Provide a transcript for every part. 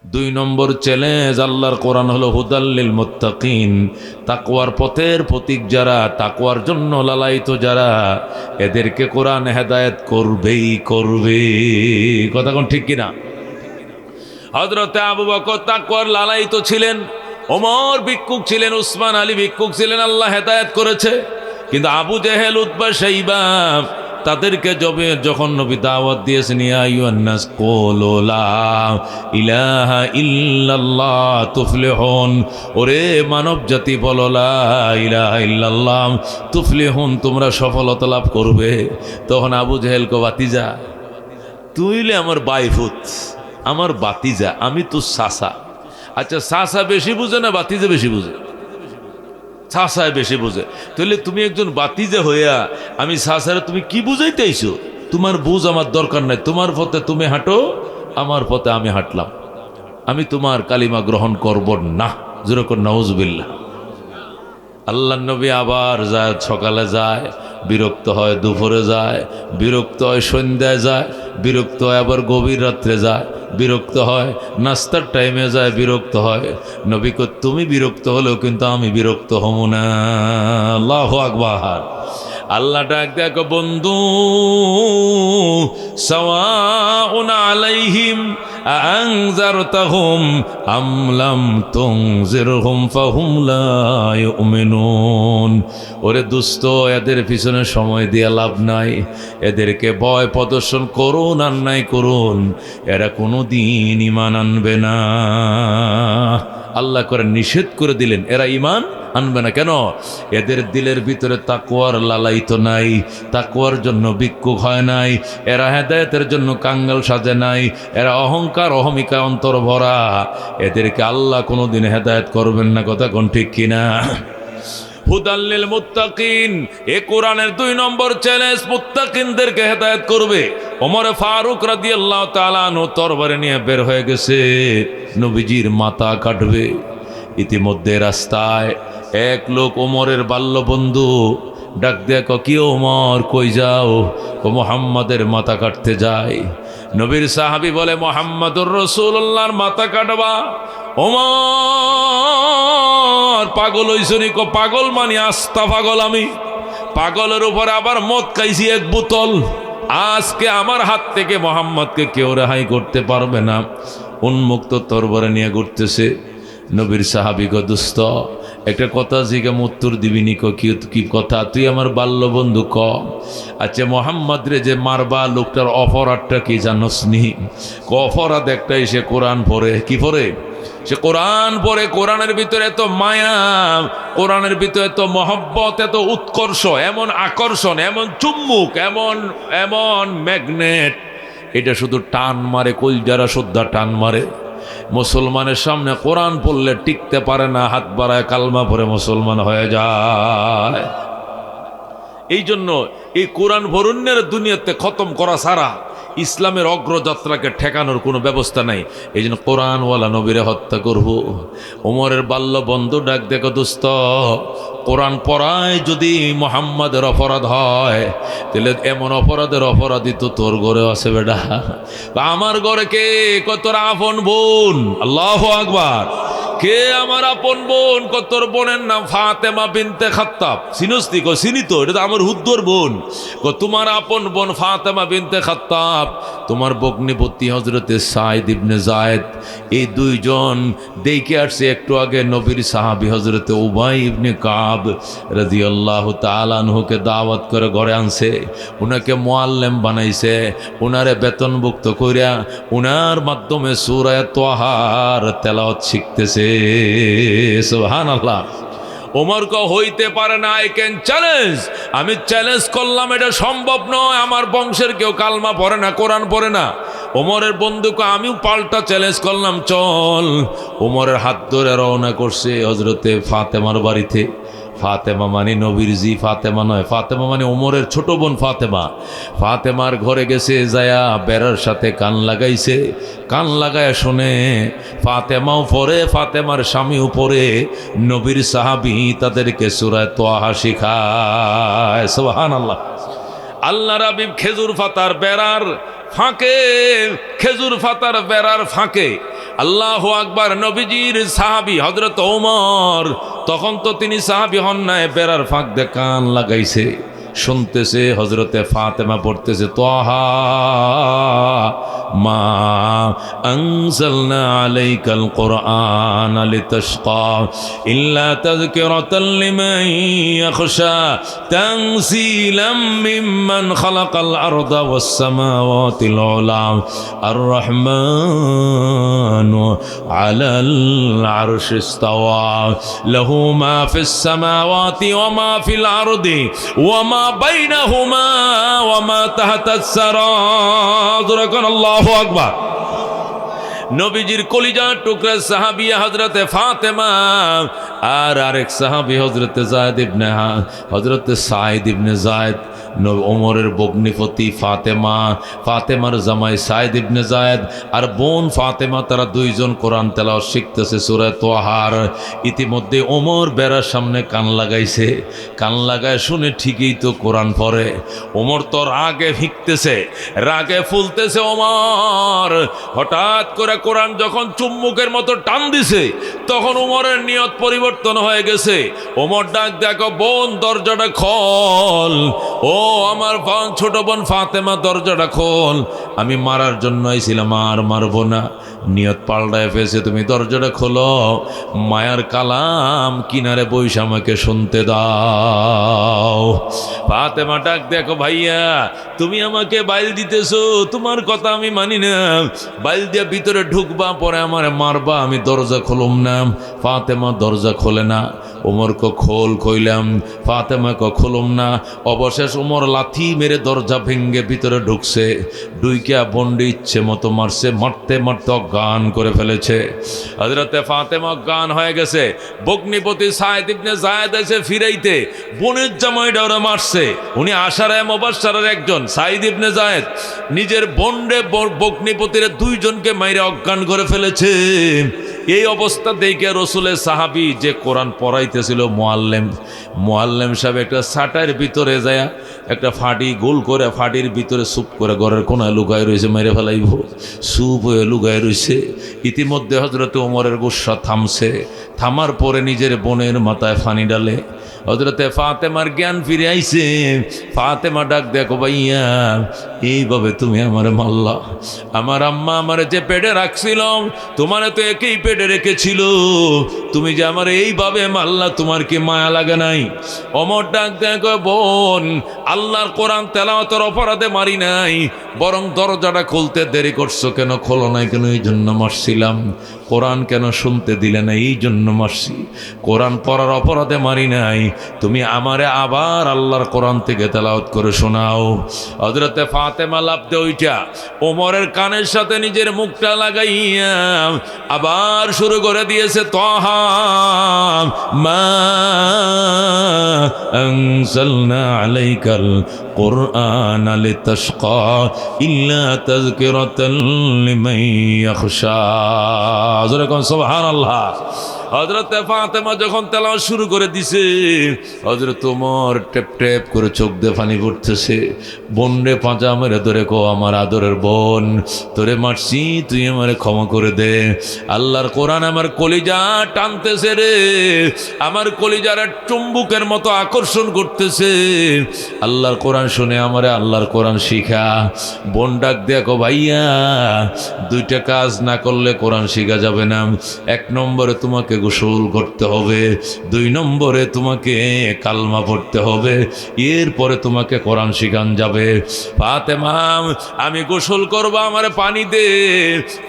দুই নম্বর চ্যালেঞ্জ, আল্লাহর কোরআন হলো হুদাল্লিল মুত্তাকিন, তাকওয়ার পথের প্রতীক যারা, তাকওয়ার জন্য লালায়িত যারা, এদেরকে কোরআন হেদায়েত করবেই করবে। কথা কোন ঠিক কিনা? হযরতে আবু বকর তাকওয়ার লালায়িত ছিলেন, ওমর ভিক্ষুক ছিলেন, উসমান আলী ভিক্ষুক ছিলেন, আল্লাহ হেদায়েত করেছে। কিন্তু আবু জেহেল, উতবা, শাইবা তাদেরকে যখন নবী দাওয়াত দিয়েছেন, ইয়া আইয়ুহান নাস কুলু লা ইলাহা ইল্লাল্লাহ তুফলিহুন, ওরে মানব জাতি বলো লা ইলাহা ইল্লাল্লাহ তুফলিহুন, তোমরা সফলতা লাভ করবে। তখন আবু জেহেল কো, বাতিজা তুইলে আমার বাইফুত, আমার বাতিজা, আমি তো সাসা। আচ্ছা, সাসা বেশি বুঝে না বাতিজা বেশি বুঝে? সাসায় বেশি বুঝে। তাহলে তুমি একজন বাতিজা হইয়া আমি সাসারে তুমি কি বুঝাইতেইছো? তোমার বুঝ আমার দরকার নাই, তোমার পথে তুমি হাঁটো, আমার পথে আমি হাঁটলাম, আমি তোমার কালিমা গ্রহণ করব না। যেরকম নাউজুবিল্লাহ। আল্লাহ নবী আবার যায়, সকালে যায়, বিরক্ত হয়, দুপুরে যায়, বিরক্ত হয়, সন্ধ্যায় যায়, বিরক্ত হয়, আবার গভীর রাত্রে যায়, বিরক্ত হয়, নাস্তার টাইমে যায়, বিরক্ত হয়। নবী কো, তুমি বিরক্ত হলেও কিন্তু আমি বিরক্ত হব না। আল্লাহু আকবার। আল্লাহ ডাক দেখো, বন্ধু সাওয়াউন আলাইহিম আনজারতাহুম আম লাম তুনজিরহুম ফাহুম লা ইউমিনুন। ওরে দুষ্ট, এদের পিছনে সময় দিয়ে লাভ নাই, এদেরকে ভয় প্রদর্শন করুন আর নাই করুন, এরা কোনো দিন ঈমান আনবে না। আল্লাহ করে নিষেধ করে দিলেন, এরা ঈমান আনবে না। কেন? এদের দিলের ভিতরে তাকওয়ার লালায়িত নাই, তাকওয়ার জন্য ভিক্ষুক হয় নাই, এরা হেদায়েতের জন্য কাঙ্গাল সাজে নাই, এরা অহংকার অহমিকা অন্তর ভরা, এদেরকে আল্লাহ কোনোদিন হেদায়েত করবেন না। কথা কোন ঠিক কিনা? হুদাল্লিল মুত্তাকিন, এ কোরআনের 2 নম্বর চ্যালেঞ্জ, মুত্তাকিনদেরকে হেদায়েত করবে। ওমর ফারুক রাদিয়াল্লাহু তাআলা আনহু তরবারি নিয়ে বের হয়ে গেছে, নবীজির মাথা কাটবে। ইতিমধ্যে রাস্তায় এক লোক, ওমরের বাল্যবন্ধু, ডাক দেয়া, কি ওমর কই যাও? ও মুহাম্মাদের মাথা কাটতে যায়। নবীর সাহাবী বলে, মুহাম্মাদুর রাসূলুল্লাহর মাথা কাটবা? ওমর পাগল হইছনি? কো, পাগল মানে আস্তা পাগল আমি। পাগলের উপর আবার মদ খাইছি 1 বোতল। আজকে আমার হাত থেকে মুহাম্মদকে কেউ রেহাই করতে পারবে না। উন্মুক্ত তরবারি নিয়ে ঘুরতেছে। নবীর সাহাবী গো, দোস্ত একটা কথা জিজ্ঞাসা উত্তর দিবি নি? কি কথা? তুই আমার বাল্য বন্ধু, ক। আচ্ছা, মোহাম্মদ রে যে মারবা, লোকটার অপরাধটা কি জানোস নি? অপরাধ একটাই, সে কোরআন পড়ে। কি পড়ে? সে কোরআন পড়ে। কোরআনের ভিতরে এত মায়া, কোরআনের ভিতরে এত মহব্বত, এত উৎকর্ষ, এমন আকর্ষণ, এমন চুম্বুক, এমন ম্যাগনেট, এটা শুধু টান মারে, কলজারা শ্রদ্ধা টান মারে। মুসলমানের সামনে কোরআন পড়লে টিকতে পারে না, হাত বাড়ায় কালমা পড়ে মুসলমান হয়ে যায়। এই জন্য এই কোরআন ভরুণ্যের দুনিয়াতে খতম করা ছাড়া ইসলামের অগ্রযাত্রাকে ঠেকানোর কোনো ব্যবস্থা নাই। এই জন্য কোরআনওয়ালা নবীরে হত্যা করব। ওমরের বাল্য বন্ধু ডাক দেখো, দোস্ত কোরআন পড়ায় যদি মুহাম্মাদের অপরাধ হয়, তাহলে এমন অপরাধের অপরাধী তো তোর ঘরে আছে বেটা। আমার ঘরে কে? তোর আপন বোন। আল্লাহু আকবার। কে আমার আপন বোন? তোর বোনের নাম ফাতেমা বিনতে খাত্তাব। চিনস্তি? চিনি তো, এটা তো আমার হুদ্দর বোন। তোমার আপন বোন ফাতেমা বিনতে খাত্তাব, তোমার ভগ্নিপতি হযরতে সাইদ ইবনে যায়েদ, এই 2 জন দেখে আসছে একটু আগে নবীর সাহাবী হযরতে উবাই ইবনে কাব রাদিয়াল্লাহু তাআলা আনহুকে দাওয়াত করে ঘরে আনছে, উনাকে মুআল্লিম বানাইছে, উনারে বেতনভুক্ত কইরা উনার মাধ্যমে সূরা তাহার তেলাওয়াত শিখতেছে। সুবহানাল্লাহ। ওমর কো, হইতে পারে না, আই ক্যান চ্যালেঞ্জ। আমি চ্যালেঞ্জ করলাম, এটা সম্ভব নয়। আমার বংশের কেউ কালমা পড়ে না, কোরআন পড়ে না। ওমরের বন্ধুকে আমিও পাল্টা চ্যালেঞ্জ করলাম, চল। ওমরের হাত ধরে রওনা করছে হযরতে ফাতেমার বাড়িতে। ফাতেমা মানে নবীর জি ফাতেমা নয়, ফাতেমা মানে ওমরের ছোট বোন ফাতেমা। ফাতেমার ঘরে গেছে, যায়া বেড়ার সাথে কান লাগাইছে। কান লাগায় শুনে, ফাতেমাও পড়ে, ফাতেমার স্বামীও পড়ে, নবীর সাহাবী তাদেরকে সূরা তাহা শিখায়। সুবহানাল্লাহ। আল্লাহর হাবিব খেজুর পাতার বেড়ার ফাঁকে, খেজুর পাতার বেড়ার ফাঁকে আল্লাহু আকবার। নবীজির সাহাবী হযরত ওমর, তখন তো তিনি সাহাবী হন নাই, বেড়ার ফাঁক দিয়ে কান লাগাইছে, শুনতেছে হযরতে ফাতেমা পড়তেছে তাহা মা আনজালনা আলাইকাল কুরআন লিতাশকা ইল্লা তাযকিরাতাল লিমান ইয়াখশা তানসীলাম মিম্মান খালাকাল আরদা ওয়াস সামাওয়াতিল উলা আর রহমানু আলাল আরশি ইসতাওয়া লাহু মা ফিস সামাওয়াতি ওয়া মা ফিল আরদি ওয়া মা বাইনাহুমা ওয়া মা তাহতাস সারা। আল্লাহু আকবার। নবীজির কলিজার টুকরা সাহাবিয়া হযরতে ফাতেমা, আর আরেক সাহাবী হযরতে যায়েদ ইবনে হযরতে সাঈদ ইবনে যায়েদ, ওমরের ভগ্নিপতি ফাতেমা, ফাতেমার জামাই সাঈদ ইবনে যায়েদ আর বোন ফাতেমা, তারা দুইজন কোরআন তেলাওয়াত শিখতেছে সূরা তাহার। ইতিমধ্যে ওমর বেড়ার সামনে কান লাগাইছে, কান লাগায় শুনে ঠিকই তো কোরআন পড়ে। ওমর তো রাগে ভিকতেছে, রাগে ফুলতেছে ওমর। হঠাৎ করে কোরআন যখন চুম্বকের মতো টান দিছে, তখন ওমরের নিয়ত পরিবর্তন হয়ে গেছে। ওমর ডাক দেখো, বোন দরজাটা খোল, ও আমার ছোট বোন ফাতেমা দরজাটা খোল, আমি মারার জন্য আইছিলাম, আর মারবো না। নিয়ত পাল্টায় ফেলছে, তুমি দরজাটা খোলো, মায়ার কালাম কিনারে বইসা আমাকে শুনতে দাও। ফাতেমা ডাক দেখো, ভাইয়া তুমি আমাকে বাইল দিতেছো, তোমার কথা আমি মানি না, বাইল দিয়ে ভিতরে ঢুকবা, পরে আমারে মারবা, আমি দরজা খুলুম না। ফাতেমা দরজা খোলে না। ওমরকে খোল কইলাম, ফাতেমাকে খুলুম না। অবশেষ ওমর লাথি মেরে দরজা ভেঙ্গে ভিতরে ঢুকছে, ডুইকা বন্ডে ইচ্ছে মতো মারছে, মারতে মারতে অজ্ঞান করে ফেলেছে। হযরতে ফাতেমা অজ্ঞান হয়ে গেছে। ভগ্নিপতি সাঈদ ইবনে যায়েদ এসে ফিরাইতে বোনের জামাইটা ওরা মারছে। উনি আশারায়ে মুবাশশারার একজন, সাঈদ ইবনে যায়েদ নিজের বন্ডে ভগ্নিপতিরে দুইজনকে মাইরে অজ্ঞান করে ফেলেছে। এই অবস্থা দেখে রসুলের সাহাবী যে কোরআন পড়াইতেছিল মুআল্লিম সাহেব একটা ছাটার ভিতরে যায় একটা ফাটি গোল করে, ফাটির ভিতরে সুপ করে ঘরের কোনায় লুকায় রয়েছে, মেরে ফেলাইব, সুপ হয়ে লুকায় রয়েছে। ইতিমধ্যে হযরত ওমরের গুসা থামছে, থামার পরে নিজের বোনের মাথায় ফানি ডালে। হযরতে ফাতেমার জ্ঞান ফিরে আইছে। ফাতেমা ডাক দেখো, ভাইয়া এইভাবে তুমি আমারে মারলা, আমার আম্মা আমারে যে পেটে রাখছিল, তোমারে তো একই পেটে রেখেছিল, তুমি যে আমারে এইভাবে মারলা, তোমার কি মায়া লাগে নাই? ওমর ডাক দেখো, বোন আল্লাহর কোরআন তেলাওয়াতের অপরাধে মারি নাই, বরং দরজাটা খুলতে দেরি করছো কেন, খোলো নাই কেন, এই জন্য মারছিলাম। কোরআন কেন শুনতে দিলে না, এই জন্য মারছি। কোরআন পড়ার অপরাধে মারি নাই, তুমি আমারে আবার আল্লাহর কোরআন থেকে তেলাওয়াত করে শোনাও। হযরতে ফাতেমা লাফতে ওইটা ওমরের কানের সাথে নিজের মুখটা লাগাইয়া আবার শুরু করে দিয়েছে, তাহা মা আনজালনা আলাইকাল কুরআন লিতাশকা ইল্লা তাযকিরাতাল লিমান ইয়াখশা। সুবহানাল্লাহ। হযরতে ফাতেমা যখন তেলাওয়াত শুরু করে দিছে, হযরত ওমর টেপ টেপ করে চোখ দিয়ে পানি পড়তেছে। বোনরে পাঁচা মেরে ধরে কো, আমার আদরের বোন, তোরে মারছি, তুই আমারে ক্ষমা করে দে। আল্লাহর কোরআন আমার কলিজা টানতেছে রে, আমার কলিজার চুম্বুকের মতো আকর্ষণ করতেছে। আল্লাহর কোরআন শুনে আমারে আল্লাহর কোরআন শিখা। বোন ডাক দেখো, ভাইয়া দুইটা কাজ না করলে কোরআন শিখা যাবে না। এক নম্বরে তোমাকে গোসল করতে হবে, 2 নম্বরে তোমাকে কালমা পড়তে হবে, এরপরে তোমাকে কোরআন শিখান যাবে। ফাতেমা আমি গোসল করবো, আমার পানি দে।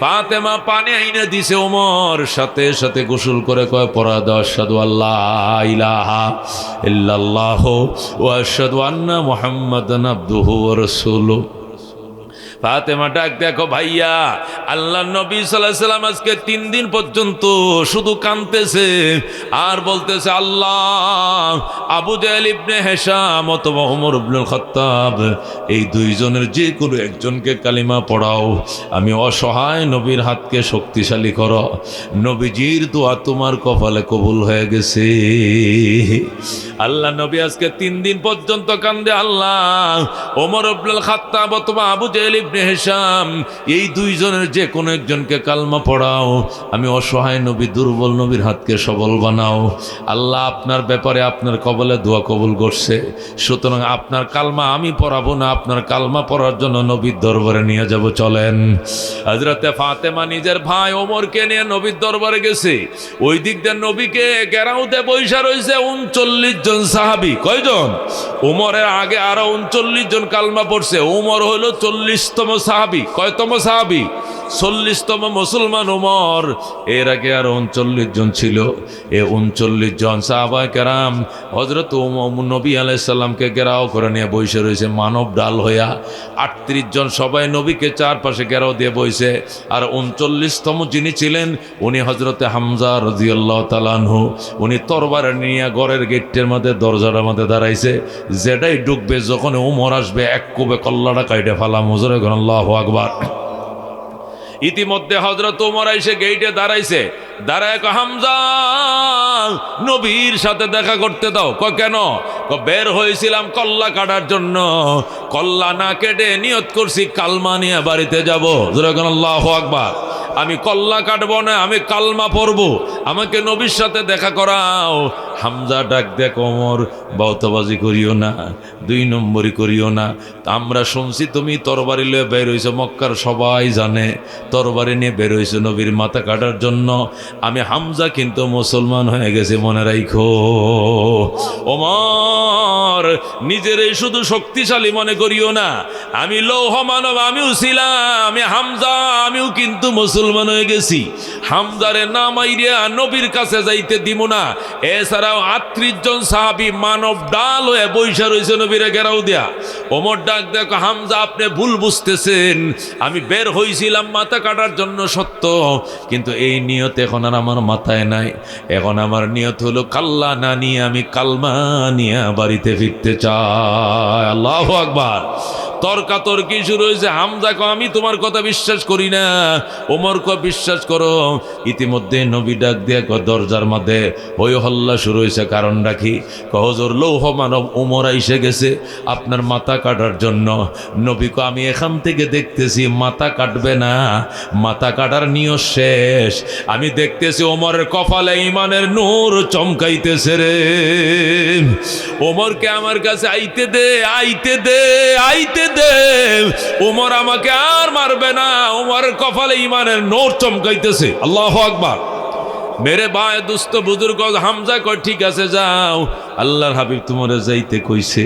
ফাতেমা পানি আইনা দিছে, ওমর সাথে সাথে গোসল করে কয়, পড়া দাও, আশহাদু আল্লা ইলাহা ইল্লাল্লাহু ওয়া আশহাদু আন্না মুহাম্মাদান আবদুহু ওয়া রাসূলুহু। ফাতেমা ডাক দেখো, ভাইয়া আল্লাহ নবী সাল্লাল্লাহু আলাইহি সাল্লাম আজকে 3 দিন পর্যন্ত শুধু কাঁদতেছে আর বলতেছে, আল্লাহ আবু জাহেল ইবনে হিশাম অথবা ওমর ইবনুল খাত্তাব, এই দুইজনের যে কোনো একজনকে কালিমা পড়াও, আমি অসহায়, নবীর হাতকে শক্তিশালী করো। নবীজির দোয়া তোমার কপালে কবুল হয়ে গেছে। আল্লাহ নবী আজকে 3 দিন পর্যন্ত কান্দে, আল্লাহ ওমর ইবনুল খাত্তাব অথবা আবু জাহেল ইবনে হিশাম, এই দুইজনের যে কোনো একজনকে কালমা পড়াও। আমি অসহায় নবী, দুর্বল নবীর হাতকে সবল বানাও। আল্লাহ আপনার ব্যাপারে আপনার কবলে দোয়া কবুল করছে, সুতরাং আপনার কালমা আমি পড়াবো না, আপনার কালমা পড়ার জন্য নবীর দরবারে নিয়ে যাব। চলেন। হযরতে ফাতেমা নিজের ভাই ওমরকে নিয়ে নবীর দরবারে গেছে। ওই দিক দিয়ে নবীকে গেরাউতে বৈশা রয়েছে 39 জন সাহাবী। কয়জন? ওমরের আগে আরো 39 জন কালমা পড়ছে। ওমর হলো 40তম সাহাবী। কয়তম সাহাবী? 40তম মুসলমান ওমর। এর আগে আরো 39 জন ছিল। এ 39 জন সাহাবায়ে কেরাম হযরত নবী আলাইহিস সালামকে ঘেরাও করে নিয়ে বসে রয়েছে মানব ডাল হইয়া। 38 জন সবাই নবীকে চারপাশে ঘেরাও দিয়ে বসে। আর 39তম যিনি ছিলেন উনি হযরতে হামজা রাদিয়াল্লাহু তাআলা আনহু। উনি তরবার নিয়ে ঘরের গেটের মধ্যে, দরজার মধ্যে দাঁড়াইছে। যেটাই ঢুকবে, যখন ওমর আসবে এক কোবে কল্লাটা কাইটে ফালাম। হুজুরে আল্লাহু আকবার। ইতিমধ্যে হযরত ওমর এসে গেটে দাঁড়াইছে। দাঁড়ায় হামজা, নবীর সাথে দেখা করতে দাও। কেন? বের হয়েছিলাম কল্লা কাটার জন্য, কল্লা না কেটে নিয়ত করছি কালমা নিয়ে বাড়িতে যাব। আল্লাহু আকবার। আমি কল্লা কাটবো না, আমি কালমা পড়বো, আমাকে নবীর সাথে দেখা করাও। হামজা ডাক দেখ, ওমর বাউতাবাজি করিও না, 2 নম্বরই করিও না। আমরা শুনছি তুমি তরবারি নিয়ে বের হইছো, মক্কার সবাই জানে তরবারি নিয়ে বের হইছো নবীর মাথা কাটার জন্য। আমি হামজা কিন্তু মুসলমান হয়ে গেছে, মনে রাখো। ওমর নিজের শুধু শক্তিশালী মনে করিও না, আমি লৌহ মানব, আমিও ছিলাম। আমি হামজা, আমিও কিন্তু মুসলমান হয়ে গেছি। হামজারে না মাইরিয়া নবীর কাছে যাইতে দিব না। এছাড়াও 38 জন সাহাবী মানব ডাল হয়ে বৈশা রয়েছে নবীরে ঘেরাও দিয়া। ওমর ডাক দেখো, হামজা আপনি ভুল বুঝতেছেন। আমি বের হয়েছিলাম মাথা কাটার জন্য সত্য, কিন্তু এই নিয়ত এখন আর আমার মাথায় নাই। এখন আমার নিয়ত হলো কাল্লা না নিয়ে আমি কালমা নিয়ে বাড়িতে ফিরতে চাই। আল্লাহু আকবার। তর্কাতর্কি শুরু হয়েছে। হামজা কো, আমি তোমার কথা বিশ্বাস করি না। ওমর কো, বিশ্বাস করো। ইতিমধ্যে নবী ডাক দিয়ে দরজার মধ্যে হই হল্লা শুরু হয়েছে। কারণ রাখি, হুজুর লৌহ মানব ওমর এসে গেছে আপনার মাথা কাটার জন্য। নবী কো, আমি এখান থেকে দেখতেছি মাথা কাটবে না, মাথা কাটার নিয়ত শেষ। আমি দেখতেছি ওমরের কপালে ইমানের নূর চমকাইতেছে রে। ওমরকে আমার কাছে আইতে দে, আইতে দে, আইতে দে। ওমর আমাকে আর মারবে না, ওমরের কপালে ইমানের নূর চমকাইতেছে। আল্লাহু আকবার। মেরে ভাই, দুস্থ বুজুর্গ হামজা কয়, ঠিক আছে যাও, আল্লাহর হাবিব তোমারে যাইতে কইছে।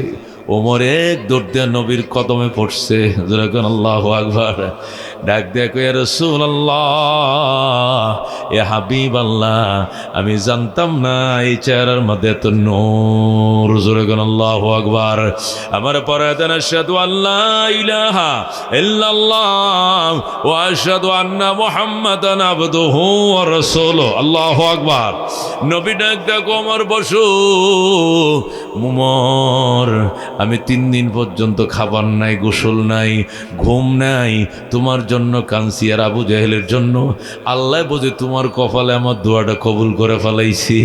ওমর এক দৌড় দিয়ে নবীর কদমে পড়ছে। যখন আল্লাহু আকবার। ডাক দিয়ে কয়, ইয়া রাসূলুল্লাহ, এ হাবিব আল্লাহ, আমি জানতাম না এই চেহারার মধ্যে এত নূর। যখন আল্লাহু আকবার। আমার পরে দেন, আশহাদু আল্লা ইলাহা ইল্লাল্লাহ ওয়া আশহাদু আন্না মুহাম্মাদান আবদুহু ওয়া রাসূলুহু। আল্লাহু আকবার। নবী ডাক দিয়ে কয়, ওমর বসো। ওমর, আমি 3 দিন পর্যন্ত খাবার নাই, গোসল নাই, ঘুম নাই, তোমার জন্য কাঁদছি আর আবু জাহেলের জন্য। আল্লাহ বোঝে তোমার কপালে আমার দোয়াটা কবুল করে ফেলাইছি।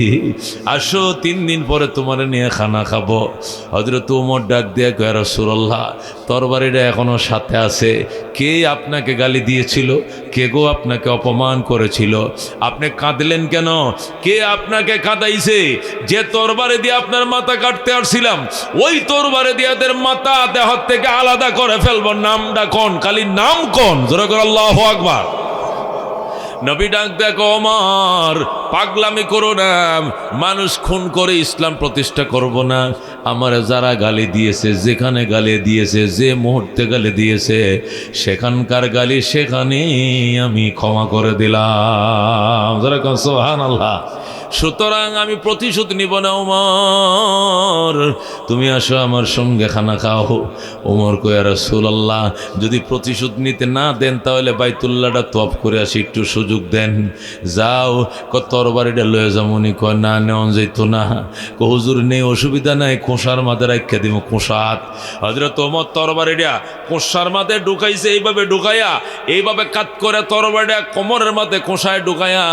আসো, 3 দিন পরে তোমার নিয়ে খানা খাবো। হযরত ওমর ডাক দিয়ে কয়, ইয়া রাসূলুল্লাহ, তরবারিটা এখনো সাথে আছে। কে আপনাকে গালি দিয়েছিল? কে গো আপনাকে অপমান করেছিল? আপনি কাঁদলেন কেন? কে আপনাকে কাঁদাইছে? যে তরবারি দিয়ে আপনার মাথা কাটতে আসছিলাম, ওই তরবারি দিয়ে এদের মাথা দেহ থেকে আলাদা করে ফেলবো। নামটা কোন? খালি নাম কোন? জোরে করে আল্লাহু আকবার। নবী ডাক দেখো, ওমর পাগলামি করো না, মানুষ খুন করে ইসলাম প্রতিষ্ঠা করব না। আমার যারা গালি দিয়েছে, যেখানে গালি দিয়েছে, যে মুহূর্তে গালি দিয়েছে, সেখানকার গালি সেখানেই আমি ক্ষমা করে দিলাম। সুবহানাল্লাহ। সুতরাং আমি প্রতিশোধ নিব না। ওমর, তুমি আসো আমার সঙ্গে খানা খাও। ওমর কয়, ইয়া রাসূলুল্লাহ, যদি প্রতিশোধ নিতে না দেন তাহলে বাইতুল্লাহটা তওয়াফ করে আসি, একটু সুযোগ দেন। যাও। তরবারিটা লয়ে যামুনি? কয়, না, নেওয়া যাইতো না। হুজুর নেই, অসুবিধা নাই, কোষার মাঝে রাখিয়া দিব। কোষাত হযরত ওমর তরবারিটা কোষার মাঝে ঢুকাইছে। এইভাবে ঢুকাইয়া, এইভাবে কাট করে তরবারিটা কোমরের মাঝে কোষায় ঢুকাইয়া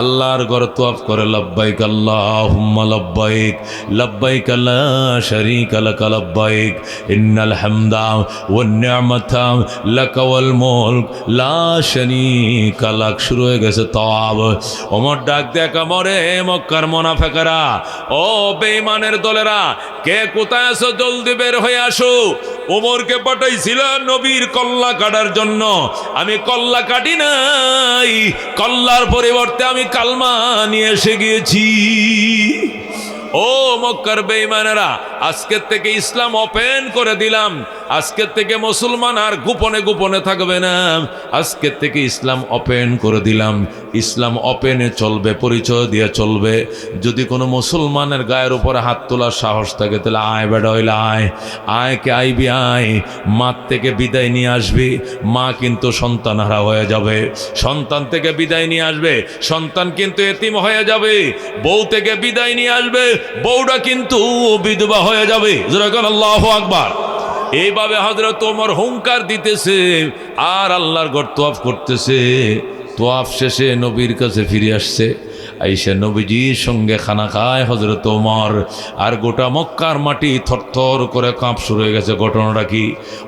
আল্লাহর ঘরে তওয়াফ করে লব্বাইক আল্লাহুম্মা লব্বাইক লব্বাইক লা শারীকা লাক লব্বাইক ইন্নাল হামদা ওয়ান নি'মাতা লাক ওয়াল মুলক লা শারীকা লাক। শুরু হয়ে গেছে তাওয়াব। ওমর ডাক দেখা মরে মক্কার মুনাফিকরা, ও বেঈমানের দলেরা, কে কোথায় আছো জলদি বের হয়ে আসো। ওমরকে পাঠাইছিল নবীর কল্লা কাটার জন্য, আমি কল্লা কাটি নাই, কল্লার পরিবর্তে আমি কালমা নিয়ে এসে গিয়েছি। ও মক্কার বেঈমানেরা, আজকের থেকে ইসলাম ওপেন করে দিলাম। আজকের থেকে মুসলমান আর গোপনে গোপনে থাকবে না। আজকের থেকে ইসলাম ওপেন করে দিলাম। ইসলাম ওপেনে চলবে, পরিচয় দিয়ে চলবে। যদি কোনো মুসলমানের গায়ের উপরে হাত তোলার সাহস থাকে তাহলে আয় বেটা হইলে আয়, আয় কে আইবি আয়। মার থেকে বিদায় নিয়ে আসবি, মা কিন্তু সন্তান হারা হয়ে যাবে। সন্তান থেকে বিদায় নিয়ে আসবে, সন্তান কিন্তু এতিম হয়ে যাবে। বউ থেকে বিদায় নিয়ে আসবে, বউটা কিন্তু বিধবা হয়ে যাবে। আল্লাহু আকবার। এইভাবে হযরত ওমর হুঙ্কার দিতেছে আর আল্লাহর ঘর তওয়াফ করতেছে। তওয়াফ শেষে নবীর কাছে ফিরে আসছে, আইসা নবীজির সঙ্গে খানা খায় হযরত ওমর। আর গোটা মক্কার মাটি থরথর করে কাঁপ শুরু হয়ে গেছে। ঘটনাটা কি?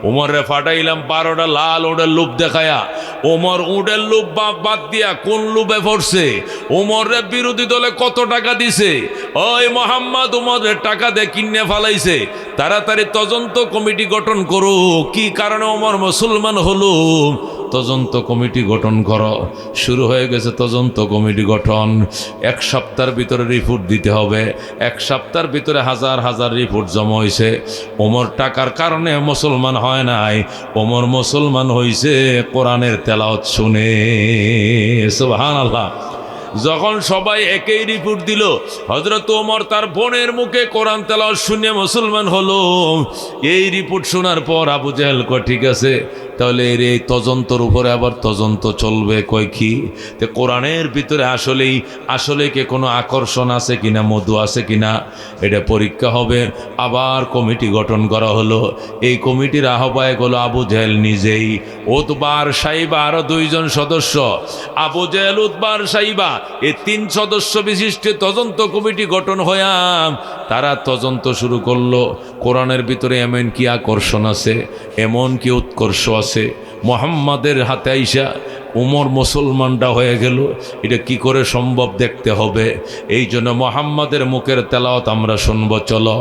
ওমরে ফাটাইলাম 12টা লাল উটের লোভ দেখায়া। ওমর উটের লোভ বাদ দিয়া কোন লোভে পড়ছে? ওমরের বিরোধী দলে কত টাকা দিছে? ওই মোহাম্মদ ওমরের টাকা দিয়ে কিনে ফালাইছে। তাড়াতাড়ি তদন্ত কমিটি গঠন করো, কি কারণে ওমর মুসলমান হলো তদন্ত কমিটি গঠন করো। শুরু হয়ে গেছে তদন্ত কমিটি গঠন। 1 সপ্তাহের ভিতরে রিপোর্ট দিতে হবে। 1 সপ্তাহের ভিতরে হাজার হাজার রিপোর্ট জমা হয়েছে। ওমর টাকার কারণে মুসলমান হয় নাই, ওমর মুসলমান হয়েছে কোরআনের তেলাওয়াত শুনে। সুবহানাল্লাহ। যখন সবাই একই রিপোর্ট দিল, হযরত ওমর তার বোনের মুখে কোরআন তেলাওয়াত শুনে মুসলমান হলো। এই রিপোর্ট শোনার পর আবু জেহেল কয় ঠিক আছে, তাহলে এর এই তদন্তর উপরে আবার তদন্ত চলবে। কয় কি? তে কোরআনের ভিতরে আসলে কি কোনো আকর্ষণ আছে কিনা, মধু আছে কিনা, এটা পরীক্ষা হবে। আবার কমিটি গঠন করা হলো। এই কমিটির আহ্বায়ক হলো আবু জেহেল নিজেই, উতবার সাইবা আরো 2 জন সদস্য। আবু জেহেল, উতবার সাইবা, এই 3 সদস্য বিশিষ্ট তদন্ত কমিটি গঠন হয়ে তারা তদন্ত শুরু করলো। কোরআনের ভিতরে এমন কি আকর্ষণ আছে, এমন কি উৎকর্ষ আছে? মুহাম্মাদের হাতে আইসা ওমর মুসলমানটা হয়ে গেল, এটা কি করে সম্ভব দেখতে হবে। এই জন্য মুহাম্মাদের মুখের তেলাওয়াত আমরা শুনবো। চলো।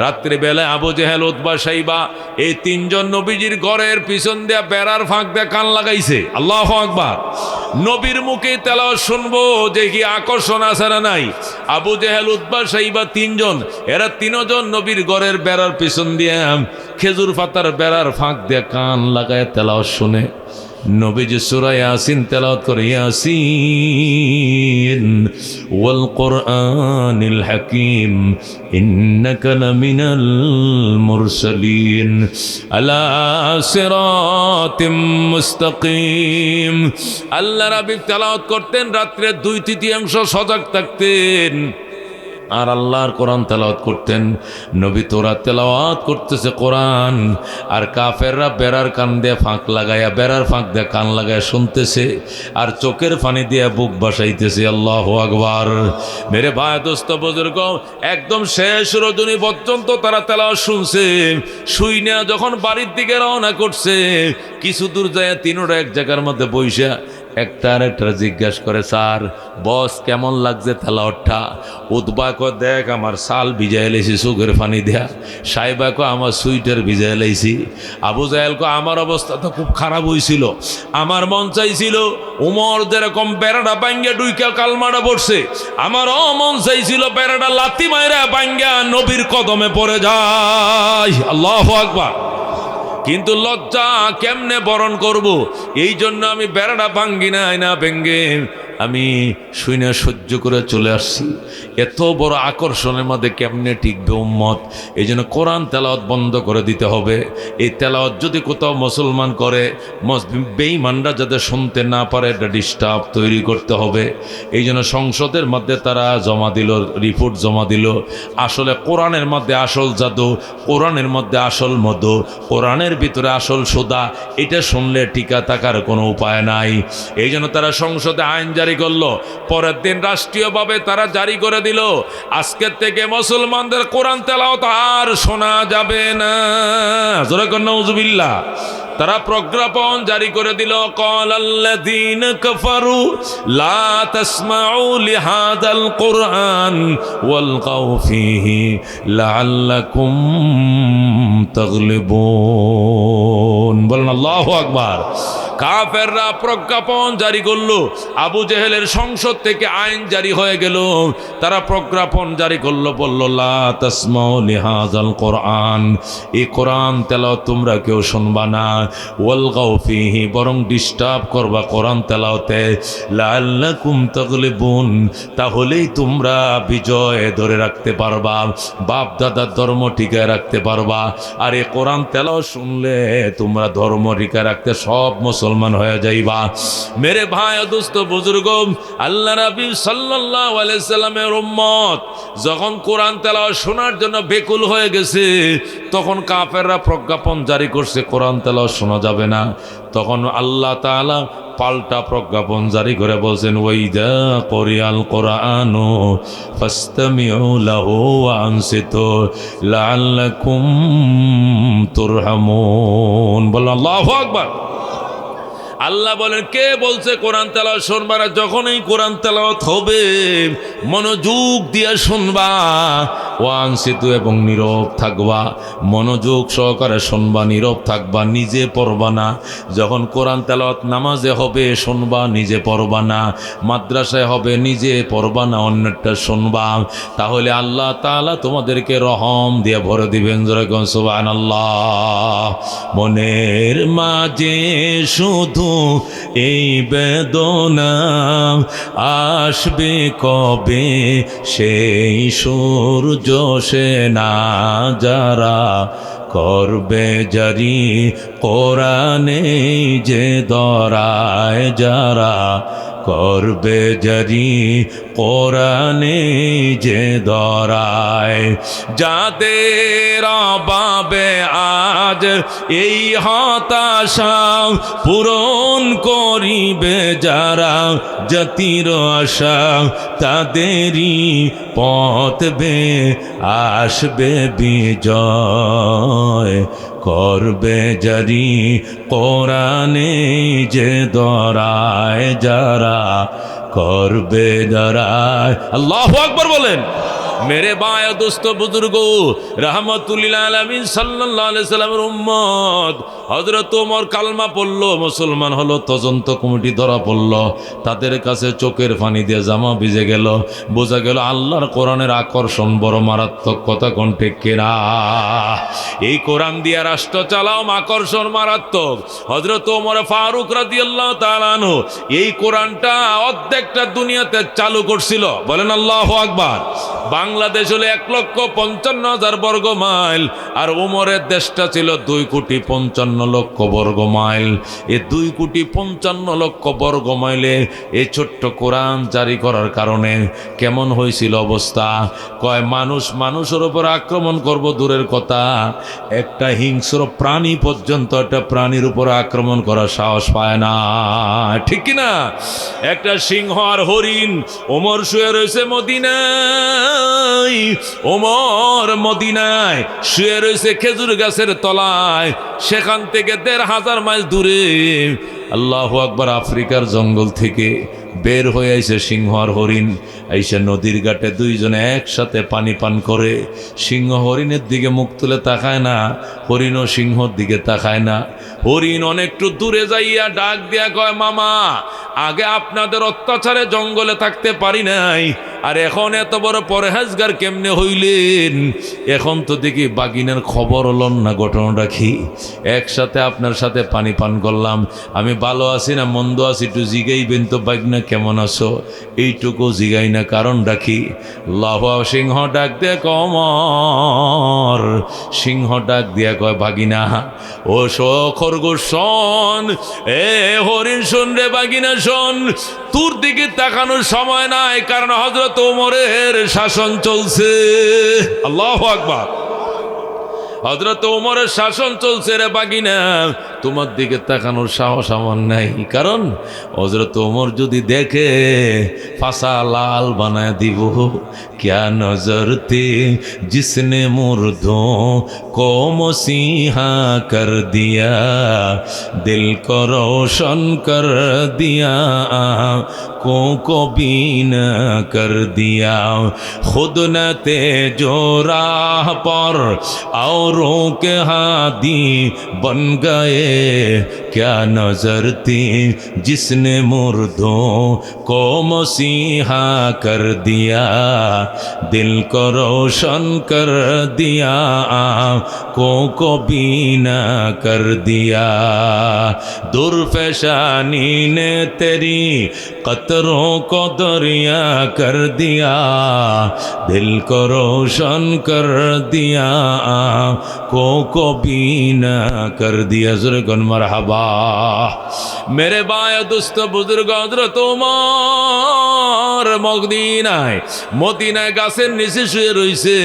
রাত্রিবেলায় আবু জেহেল, উতবা, সাইবা এই 3 জন নবীজির ঘরের পিছন দিয়া বেড়ার ফাঁক দিয়ে কান লাগাইছে। আল্লাহু আকবার। নবীর মুখে তেলাওয়াত শুনবো যে কি আকর্ষণ আছে না নাই। আবু জেহেল, উতবা, সাইবা 3 জন, এরা 3 জন নবীর ঘরের বেড়ার পিছন দিয়ে খেজুর পাতার বেড়ার ফাঁক দিয়ে কান লাগায় তেলাওয়াত শুনে। নবীজি সূরা ইয়াসিন তেলাওয়াত করে, ইয়াসিন ওয়াল কুরআনিল হাকীম ইন্নাকা লামিনাল মুরসালিন আলা সিরাতিম মুস্তাকিম। আল্লাহ রাব্বি তেলাওয়াত করতেন, রাত্রে 2/3 সজাগ থাকতেন আর আল্লাহর কোরআন তেলাওয়াত করতেন। নবী তোরা তেলাওয়াত করতেছে কোরআন, আর কাফেররা বেড়ার কান দিয়ে ফাঁক লাগাইয়া, বেড়ার ফাঁক দিয়ে কান লাগাইয়া শুনতেছে আর চোখের পানি দিয়ে বুক বাসাইতেছে। আল্লাহু আকবার। মেরে ভাই, দোস্ত, বুজুর্গ, একদম শেষ রজনী পর্যন্ত তারা তেলাওয়াত শুনছে। শুই না যখন বাড়ির দিকে রওনা করছে, কিছু দূর যায় 3টা এক জায়গার মধ্যে বইসা একটা আরেকটা জিজ্ঞাসা করে, স্যার বস কেমন লাগছে তেলাওয়াতটা? উতবা কয়, দেখ আমার শাল ভিজাই লাইছি চোখের পানি দেয়া। সাইবা কয়, আমার সুইটার ভিজাই লাইছি। আবু জাহেল কয়, আমার অবস্থা তো খুব খারাপ হয়েছিল, আমার মন চাইছিল উমর যেরকম বেড়াটা বাঙ্গা ডুইকা কালমাটা পড়ছে, আমারও মন চাইছিল বেড়াটা লাথি মাইরা বাঙ্গা নবীর কদমে পড়ে যায়। আল্লাহু আকবার। কিন্তু লজ্জা কেমনে বরণ করব, এই জন্য আমি বেড়াটা ভাঙ্গি না ভেঙ্গে আমি শুনে সহ্য করে চলে আসছি। এত বড় আকর্ষণের মধ্যে কেমনে টিকবে উম্মত? এই জন্য কোরআন তেলাওয়াত বন্ধ করে দিতে হবে। এই তেলাওয়াত যদি কোথাও মুসলমান করে, বেঈমানরা যাতে শুনতে না পারে, এটা ডিস্টার্ব তৈরি করতে হবে। এই জন্য সংসদের মধ্যে তারা জমা দিল, রিপোর্ট জমা দিল। আসলে কোরআনের মধ্যে আসল জাদু, কোরআনের মধ্যে আসল মধু, কোরআনের কোরআনের ভিতরে আসল সুদা, এটা শুনলে টিকা থাকার কোনো উপায় নাই। এই জন্য তারা সংসদে আইন জারি করলো, পরের দিন রাষ্ট্রীয়ভাবে তারা জারি করে দিল, আজকের থেকে মুসলমানদের কোরআন তেলাওয়াত আর শোনা যাবে না। জোরে কর নাউজুবিল্লাহ। তারা প্রজ্ঞাপন জারি করে দিল, ক্বালাল্লাযীনা কাফারু লা তাসমাউ লিহাযাল কুরআন ওয়ালগাউ ফীহি লাআল্লাকুম তাগলিবুন। বলেন আল্লাহু আকবার। কাফেররা প্রজ্ঞাপন জারি করলো, আবু জেহেলের সংসদ থেকে আইন জারি হয়ে গেল, তারা প্রজ্ঞাপন জারি করলো, বলল লা তাসমাউ লিহাযাল কুরআন, এই কোরআন তেলাওয়াত তোমরা কেউ শুনবা না, ওয়ালগাউ ফীহি, বরং ডিস্টার্ব করবা কোরআন তেলাওয়াতে, লাআল্লাকুম তাগলিবুন, তাহলেই তোমরা বিজয় ধরে রাখতে পারবা, বাপ দাদার ধর্ম টিকায় রাখতে পারবা। আর এই কোরআন তেলাওয়াত শুনলে তোমরা ধর্ম টিকায় রাখতে সব মুসলমান হয়ে যাইবা। মেরে ভাই ও দোস্ত বুজুর্গ, আল্লাহ নবী সাল্লাল্লাহু আলাইহি সাল্লামের উম্মত যখন কোরআন তেলাওয়াত শোনার জন্য বেকুল হয়ে গেছে, তখন কাফেররা প্রজ্ঞাপন জারি করছে কোরআন তেলাওয়াত শোনা যাবে না। তখন আল্লাহ তাআলা পাল্টা প্রজ্ঞাপন জারি করে বলছেন, ওয়াইদা কুরিয়াল কুরআনু ফাসতামিউ লাহু ওয়া আনসিতু লাআল্লাকুম তুরহামুন। বল আল্লাহু আকবার। আল্লাহ বলেন, কে বলছে কোরআন তেলাওয়াত শুনবা না? যখন এই কোরআন তেলাওয়াত হবে মনোযোগ দিয়ে শুনবা, ওয়ানসিতু, এবং নীরব থাকবা, মনোযোগ সহকারে শুনবা, নীরব থাকবা, নিজে পড়বা না। যখন কোরআন তেলাওয়াত নামাজে হবে শুনবা, নিজে পড়বা না, মাদ্রাসায় হবে নিজে পড়বা না, অন্যটা শুনবা, তাহলে আল্লাহ তাআলা তোমাদেরকে রহম দিয়ে ভরে দিবেন। যেরকম সুবহানাল্লাহ। মনের মাঝে শুধু এই বেদনা, আসবে কবে সেই সূর্য সেনা, যারা করবে জারি কোরআনে যে দরায়, যারা করবে জারি কোরআনে যে দরায়, যাদের অভাবে আজ এই হতাশা পূরণ করিবে যারা জাতির আশা, তাদেরই পথ বে আসবে বিজয়, করবে জারি কোরআনে যে দরায়, যারা করবে দরায়। আল্লাহু আকবার বলেন। मेरे भाई दोस्त बुजुर्ग रहमतुल्लिल आलमीन सल्लल्लाहु अलैहि वसल्लमेर उम्मत हजरत ओमर कालमा पड़लो मुसलमान हलो तदন্ত कमिटी धरा पड़लो तादेर काছে চোখের পানি দিয়ে জামা ভিজে গেল বোঝা গেল আল্লাহর কোরআনের আকর্ষণ বড় মারাত্মক কথা কোন ঠিক কিনা এই কোরআন দিয়ে রাষ্ট্র চালাও আকর্ষণ মারাত্মক হযরত ওমর ফারুক রাদিয়াল্লাহু তাআলা আনহু এই কোরআনটা অর্ধেকটা দুনিয়াতে চালু করছিল বলেন আল্লাহু আকবার বাংলাদেশ হলো 1,55,000 বর্গ মাইল আর ওমরের দেশটা ছিল 2,55,00,000 বর্গ মাইল এই 2,55,00,000 বর্গ মাইলে এই ছোট্ট কোরআন জারি করার কারণে কেমন হয়েছিল অবস্থা কয় মানুষ মানুষের উপর আক্রমণ করব দূরের কথা একটা হিংস্র প্রাণী পর্যন্ত একটা প্রাণীর উপর আক্রমণ করার সাহস পায় না ঠিক কি না একটা সিংহ আর হরিণ ওমর শুয়ে রয়েছে মদিনায় ওমর মদিনায় শুয়ে রয়েছে খেজুর গাছের তলায় সেখান থেকে 1,500 মাইল দূরে আল্লাহু আকবার আফ্রিকার জঙ্গল থেকে বের হয়ে আইছে সিংহ আর হরিণ আইসা নদীর ঘাটে দুইজনে একসাথে পানি পান করে সিংহ হরিণের দিকে মুখ তুলে তাকায় না হরিণও সিংহর দিকে তাকায় না হরিণ অনেকটু দূরে যাইয়া ডাক দিয়া কয় মামা আগে আপনাদের অত্যাচারে জঙ্গলে থাকতে পারি নাই আর এখন এত বড় পরহেজগার কেমনে হইলেন এখন তো দেখি বাগিনার খবর হলন না ঘটনাটা কি একসাথে আপনার সাথে পানি পান করলাম আমি ভালো আছি না মন্দ আছি একটু জিগাইবেন তো বাগনা কেমন আছো এইটুকু জিগাই না কারণ রাখি লাহ সিংহ ডাক দিয়ে কমর সিংহ ডাক দিয়া কয় বাগিনা ও খরগোশ শোন এ হরিণ শোন রে বাগিনা শোন তোর দিকে তাকানোর সময় নাই কারণ হযরত ওমরের শাসন চলছে আল্লাহু আকবার হযরত ওমরের শাসন চলছে রে বাগিনা, তোমার দিকে তাকানোর সাহস আমার নাই। কারণ হযরত ওমর যদি দেখে ফাঁসা লাল বানায় দিব। क्या नजर थे जिसने मुर्दों को मसीहा कर दिया, दिल को रोशन कर दिया, आँखों को बीना कर दिया, खुद न थे जो राह पर औरों के हादी बन गए, क्या नजर थी जिसने मुर्दों को मसीहा कर दिया, दिल को रोशन कर दिया, आँखों को बीना कर दिया, दुर्फेशानी ने तेरी कतरों को दरिया कर दिया, दिल को रोशन कर दिया, आँखों को बीना कर दिया। ज़ुरगन मरहबा। मेरे बाय दोस्त बुजुर्ग हज़रत उमर মদিনায় গাছের নিচে শুয়ে রইছে,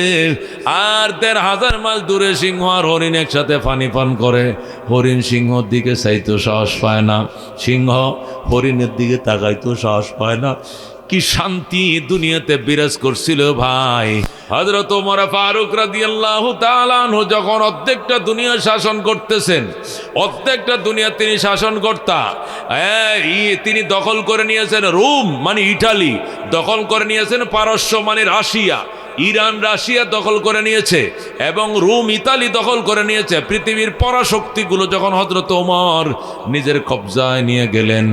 আর ১,৫০০ মাইল দূরে সিংহ আর হরিণ একসাথে পানি পান করে। হরিণ সিংহর দিকে চাইতো সাহস পায় না, সিংহ হরিণের দিকে তাকাইতো সাহস পায় না। কি শান্তি দুনিয়াতে বিরাজ করছিল ভাই। হযরত ওমর ফারুক রাদিয়াল্লাহু তাআলা আনহু যখন অর্ধেকটা দুনিয়া শাসন করতেছেন, অর্ধেকটা দুনিয়া তিনি শাসন কর্তা, তিনি দখল করে নিয়েছেন রোম মানে ইটালি, দখল করে নিয়েছেন পারস্য মানে রাশিয়া, ইরান রাশিয়া দখল করে নিয়েছে এবং রোম ইতালি দখল করে নিয়েছে। পৃথিবীর পরাশক্তিগুলো যখন হযরত ওমর নিজের কবজায় নিয়ে গেলেন,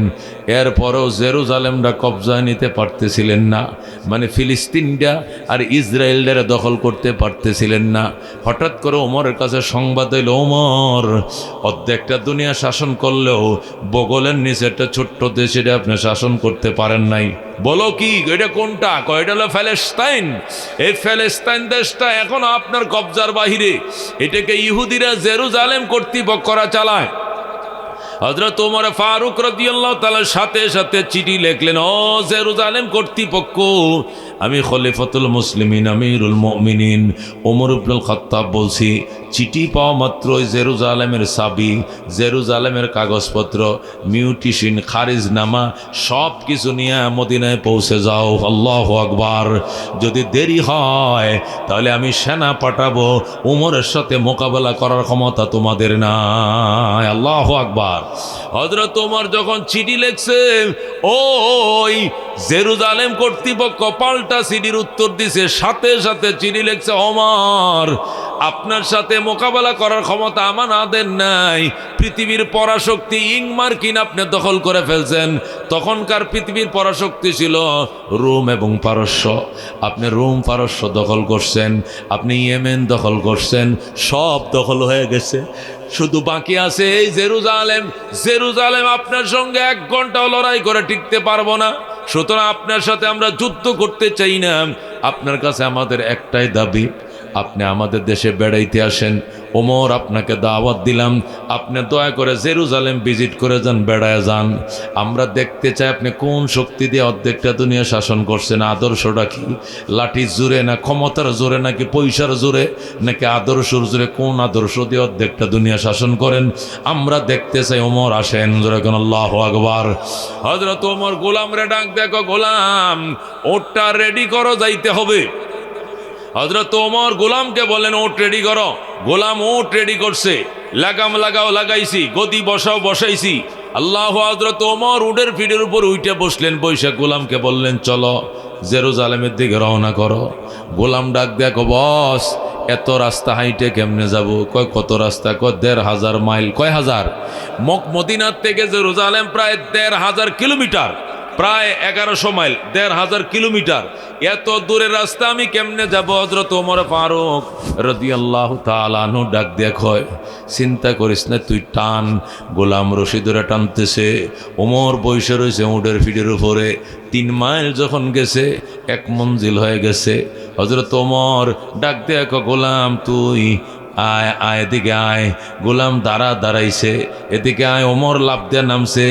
এরপরও জেরুজালেমটা কবজায় নিতে পারতেছিলেন না, মানে ফিলিস্তিনটা আর ইসরায়েলরা দখল করতে পারতেছিলেন না। হঠাৎ করে ওমরের কাছে সংবাদ এলো, ওমর অর্ধেকটা দুনিয়া শাসন করলেও বগলের নিচে একটা ছোট্ট দেশ, এটা আপনি শাসন করতে পারেন নাই। বলো কি, এটা কোনটা? এটা হলো ফ্যালেস্তাইন। এই ফ্যালেস্তাইন দেশটা এখন আপনার কবজার বাহিরে, এটাকে ইহুদিরা জেরুজালেম কর্তৃপক্ষরা চালায়। হযরত ওমর ফারুক রাদিয়াল্লাহু তাআলার সাথে সাথে চিঠি লিখলেন, ও জেরুজালেম কর্তৃপক্ষ, আমি খলিফাতুল মুসলিমিন আমিরুল মুমিনিন ওমর ইবনুল খাত্তাব বলছি, চিঠি পাওয়া মাত্রই জেরুজালেমের চাবি, জেরুজালেমের কাগজপত্র, মিউটিশন, খারিজনামা সব কিছু নিয়ে মদিনায় পৌঁছে যাও। আল্লাহু আকবার। যদি দেরি হয় তাহলে আমি সেনা পাঠাবো, ওমরের সাথে মোকাবেলা করার ক্ষমতা তোমাদের নাই। আল্লাহু আকবার। হযরত ওমর যখন চিঠি লিখছে, ওই জেরুজালেম কর্তৃপক্ষ পাল্টা চিঠির উত্তর দিছে, সাথে সাথে চিঠি লিখছে, ওমর আপনার সাথে মোকাবেলা করার ক্ষমতা আমাদের নাই। পৃথিবীর পরাশক্তি ইংমার্কিন আপনি দখল করে ফেলছেন। তখনকার পৃথিবীর পরাশক্তি ছিল রোম এবং পারস্য, আপনি রোম পারস্য দখল করছেন, আপনি ইয়েমেন দখল করছেন, সব দখল হয়ে গেছে। শুধু বাকি আছে এই জেরুজালেম। জেরুজালেম আপনার সঙ্গে 1 ঘন্টাও লড়াই করে টিকতে পারবো না। সুতরাং আপনার সাথে আমরা যুদ্ধ করতে চাই না। আপনার কাছে আমাদের একটাই দাবি, আপনি আমাদের দেশে বেড়াইতে আসেন। ওমর আপনাকে দাওয়াত দিলাম, আপনি দয়া করে জেরুজালেম ভিজিট করে যান, বেড়ায় যান। আমরা দেখতে চাই আপনি কোন শক্তি দিয়ে অর্ধেকটা দুনিয়া শাসন করছেন। আদর্শটা কি? লাঠির জোরে না ক্ষমতার জোরে, নাকি পয়সার জোরে, নাকি আদর্শর জোরে? কোন আদর্শ দিয়ে অর্ধেকটা দুনিয়া শাসন করেন আমরা দেখতে চাই। ওমর আসেন, জোরে কোন আল্লাহু আকবার। হযরত ওমর গোলামরে ডাক, দেখো গোলাম, ওটা রেডি করো, যাইতে হবে। হযরত ওমর গোলামকে বললেন, ওট রেডি করো। গোলাম ওট রেডি করছে, লাগাম লাগাও লাগাইছি, গদি বসাও বসাইছি। আল্লাহ। হযরত ওমর উটের পিঠের উপর উঠে বসলেন, বৈশা গোলামকে বললেন, চলো জেরুজালেমের দিকে রওনা করো। গোলাম ডাক, দেখো বস, এত রাস্তা হাইটে কেমনে যাব? কয় কত রাস্তা? কয় ১,৫০০ মাইল। কয় হাজার? মদিনার থেকে জেরুজালেম প্রায় ১,৫০০ কিলোমিটার, প্রায় ১১০০ মাইল, ১,৫০০ কিলোমিটার। এত দূরের রাস্তা আমি কেমনে যাব? হযরত ওমর ফারুক রাদিয়াল্লাহু তাআলা আনহু ডাক দেখো, চিন্তা করিস না, তুই টান। গোলাম রশি ধরে টানতেছে, ওমর বসে রয়েছে উটের পিঠের উপরে। ৩ মাইল যখন গেছে, ১ মঞ্জিল হয়ে গেছে। হযরত ওমর ডাক দেখো, গোলাম তুই আয় আয় এদিকে আয়। গোলাম দাঁড়াইছে, এদিকে আয়। ওমর লাফ দিয়ে নামছে,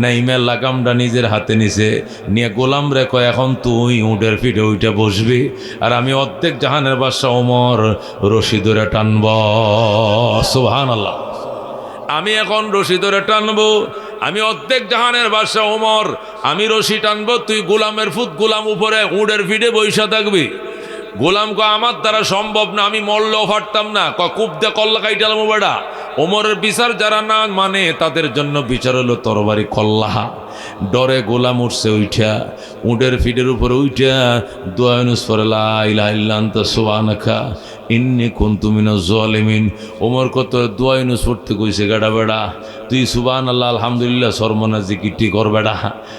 নাইমে লাগামটা নিজের হাতে নিছে, নিয়ে গোলাম রে কয় এখন তুই উটের পিঠে উঠে বসবি, আর আমি অর্ধেক জাহানের বাদশা ওমর রশি ধরে টানব। সুবহানাল্লাহ। আমি এখন রশি ধরে টানবো, আমি অর্ধেক জাহানের বাদশা ওমর, আমি রশি টানবো, তুই গোলামের ফুট, গোলাম উপরে উটের পিঠে বৈশা থাকবি। গোলাম কয় আমার দ্বারা সম্ভব না, আমি মরলেও পারতাম না। কুপ দে কল্লা কাইটালাম বেড়া। ওমরের বিচার যারা না মানে তাদের জন্য বিচার হলো তরবারি কল্লাহা। ডরে গোলাম উঠছে উঠা, উটের ফিটের উপরে উঠা দোয়া ইউনুস পড়ে লা ইলাহা ইল্লা আনতা সুবহানাকা ইন্নী কুনতু মিনাজ জালিমিন। ওমর কত দোয়া ইউনুস পড়তে কইছে, গাড়া বেড়া তুই সুবহানাল্লাহ আলহামদুলিল্লাহ সরমনা জিকিরটি কর বেড়া,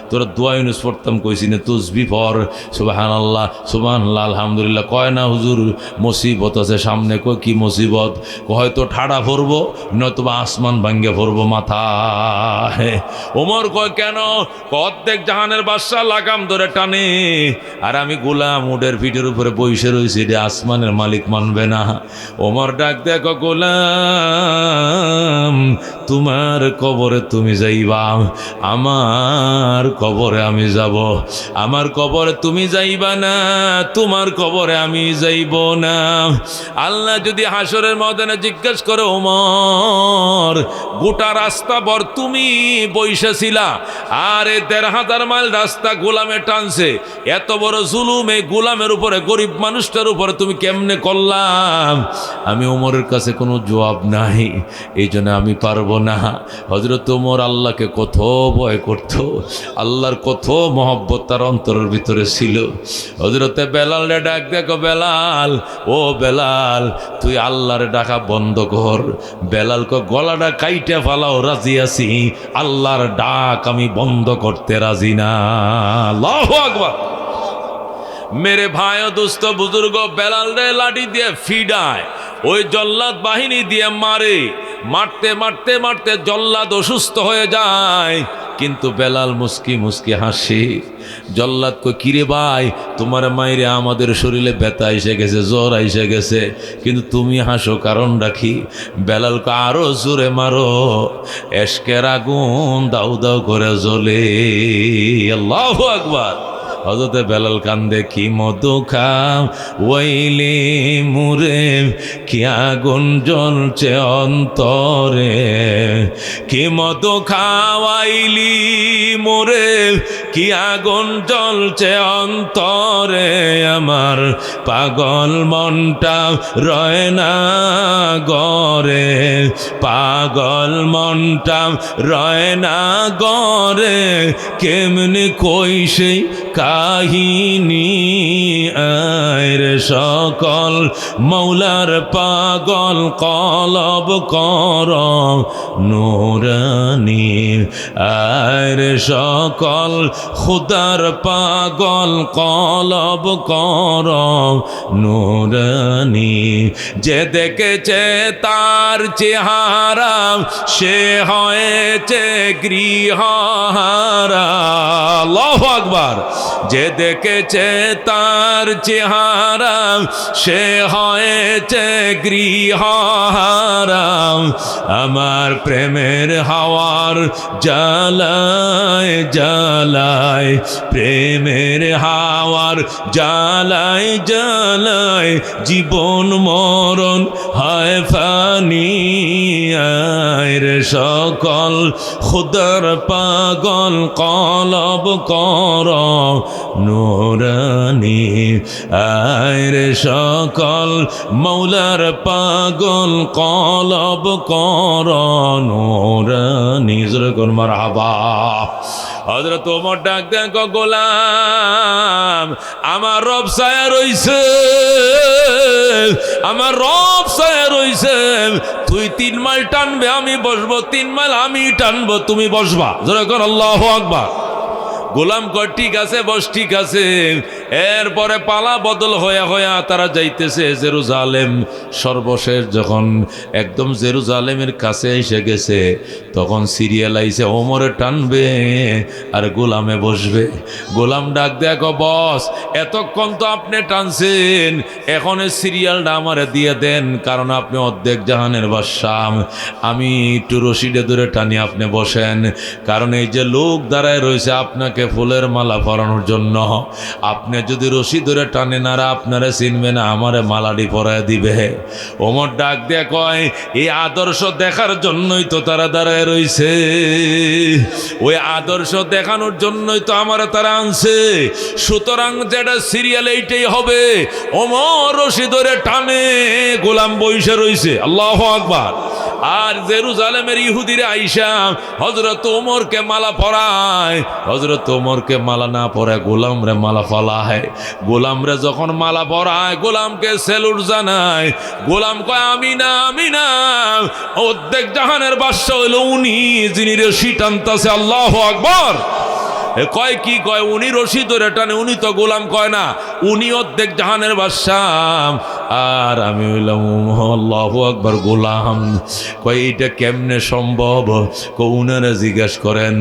তোরা দোয়া ইউনুস পড়তাম কইছি না, তুসবি পড় সুবহানাল্লাহ সুবহানাল্লাহ আলহামদুলিল্লাহ। কয় না হুজুর মুসিবত আছে সামনে। কয় কি মুসিবত? হয়তো ঠাড়া পড়বো, নয়তোবা আসমান ভাঙ্গে পড়বো মাথা। ওমর কয় কেন? অর্ধেক জাহানের বাদশা লাগাম ধরে টানে, আর আমি গোলাম উটের পিঠের উপরে বসে রয়েছি, রে আসমানের মালিক মানবে না। ওমর ডাক দেখো, গোলাম তোমার কবরে তুমি যাইবা, আমার কবরে আমি যাব। আমার কবরে তুমি যাইবা না, তোমার কবরে আমি যাইব না। আল্লাহ যদি হাসরের ময়দানে জিজ্ঞেস করে, ওমর গোটা রাস্তা ভর তুমি বইসেছিলা, আর ১,৫০০ মাইল রাস্তা গোলামে টানছে, এত বড় জুলুম এই গোলামের উপরে, গরিব মানুষটার উপরে তুমি কেমনে করলাম? আমি ওমরের কাছে কোনো জবাব নাই, এই জন্য আমি পারবো না। হযরত ওমর আল্লাহকে কত ভয় করত, আল্লাহর কত মহব্বত তার অন্তরের ভিতরে ছিল। হযরতে বেলাল ডাক দেখো, বেলাল ও বেলাল তুই আল্লাহর ডাকা বন্ধ কর। বেলাল কো গলাটা কাইটে ফালাও, রাজি আছি, আল্লাহর ডাক আমি বন্ধ করতে রাজি না। আল্লাহু আকবার। মেরে ভাই ও দোস্ত বুজুর্গ, বেলাল রে লাঠি দিয়ে ফিডায়, ওই জল্লাদ বাহিনী দিয়ে মারে, মারতে মারতে মারতে জল্লাদ অসুস্থ হয়ে যায়, কিন্তু বেলাল মুস্কি মুস্কি হাসি। জল্লাদ কই কিরে ভাই, তোমার মাইরে আমাদের শরীরে ব্যথা এসে গেছে, জ্বর এসে গেছে, কিন্তু তুমি হাসো কারণ রাখি। বেলাল কো আরো জোরে মারো, এশকের আগুন দাউ দাউ করে জ্বলে। আল্লাহু আকবার। হযরতে বেলাল কান্দে, কি মধু খাম ওইলি মুরে, কি আগুন জ্বলছে অন্তরে, কি মধু খাওয়াইলি মোরে, কি আগুন জ্বলছে অন্তরে, আমার পাগল মনটা রয় না গরে, পাগল মনটা রয় না গরে, কেমনে কই সেই কাহিনী, আয়ের সকল মৌলার পাগল কলব কর নূরানী, আয়ের সকল খুদার পাগল কলব কর নূরানী, যে দেখেছে তার চেহারা সে হয়েছে গৃহহারা। আল্লাহু আকবার। যে দেখেছে তার চেহারা সে হয়েছে গৃহহারা, আমার প্রেমের হাওয়ার জ্বালায় জ্বালায়, প্রেমের হাওয়ার জ্বালায় জ্বালায়, জীবন মরণ হয় ফানি, আয়ের সকল খুদার পাগল কলব কর নূরানী, আয়ের সকল মৌলার পাগল কলব কর নূরানী। যেরকম মারহাবা। হযরত ওমর ডাক দেন, গোলাম আমার রব ছায়া রইছে, আমার রব ছায়া রইছে, তুই 3 মাইল টানবে আমি বসবো, 3 মাইল আমি টানবো তুমি বসবা। যেরকম আল্লাহু আকবার। গোলাম কয় ঠিক আছে বস, ঠিক আছে। এরপরে পালা বদল হয়ে হয়ে তারা যাইতেছে জেরুজালেম। সর্বশেষ যখন একদম জেরুজালেমের কাছে এসে গেছে, তখন সিরিয়াল আইছে, ওমরে টানবে আর গোলামে বসবে। গোলাম ডাক দেখো, বস এতক্ষণ তো আপনি টানছেন, এখন এই সিরিয়ালটা আমারে দিয়ে দেন, কারণ আপনি অর্ধেক জাহানের বাদশাহ। আমি একটু রশিদে ধরে টানি, আপনি বসেন, কারণ এই যে লোক দাঁড়ায় রয়েছে আপনাকে ফুলের মালা পরানোর জন্য। আপনি যদি রশি ধরে টানেন আর আপনারা চিনবে না, আমারে মালাটি পরায় দিবে। ওমর ডাক দিয়ে কয়, এই আদর্শ দেখার জন্যই তো তারা দাঁড়ায় রয়েছে, ওই আদর্শ দেখানোর জন্যই তো আমার তারা আনছে। সুতরাং যেটা সিরিয়াল এইটাই হবে। ওমর রশি ধরে টানে, গোলাম বইসা রইছে, আল্লাহু আকবার। আর জেরুজালেমের ইহুদিরা আইসা হযরত ওমরকে মালা পরায়, হযরত ওমরকে মালা না পরায় গোলামরে মালা পরায়। গোলামরে যখন মালা পরায়, গোলামকে সেলুট জানায়। গোলাম কয়, আমি না, আমি না, অর্ধেক জাহানের বাদশা হইল উনি, যিনি রশি টানতাছে। আল্লাহু আকবার। কয় কি কয়, উনি রশি ধরে টানে, উনি তো গোলাম কয় না, উনি অর্ধেক জাহানের বাদশাহ আর আমি হইলাম আল্লাহু আকবার গোলাম। কয় এটা কেমনে সম্ভব? উনারা জিজ্ঞেস করেন,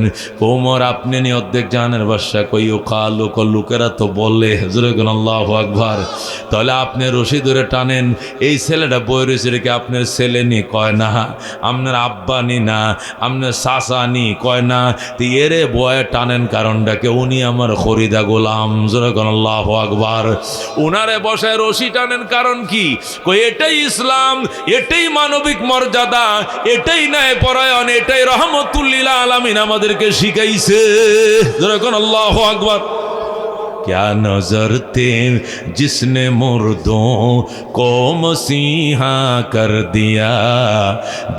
ওমর আপনি নি অর্ধেক জাহানের বাদশাহ? কই ও কালো লোকেরা তো বলে, হুজুরে কোন আল্লাহু আকবার। তাহলে আপনি রশি ধরে টানেন, এই ছেলেটা বই রয়েছে রেখে আপনার ছেলে নি? কয় না। আপনার আব্বা নি? না। আপনার চাচা নি? কয় না। তো এরে বয়ে টানেন কারণটাকে? উনি আমার খরিদা গোলাম, হুজুরে কোন আল্লাহু আকবার। উনারে বসে রশি টানেন কারণ কি? কই এটাই ইসলাম, এটাই মানবিক মর্যাদা, এটাই ন্যায় পরায়ণ, এটাই রহমতুল লিল আলামিন আমাদেরকে শিখাইছে। যেরকম আল্লাহু আকবার। क्या नजर थे जिसने मुर्दों को मसीहा कर दिया,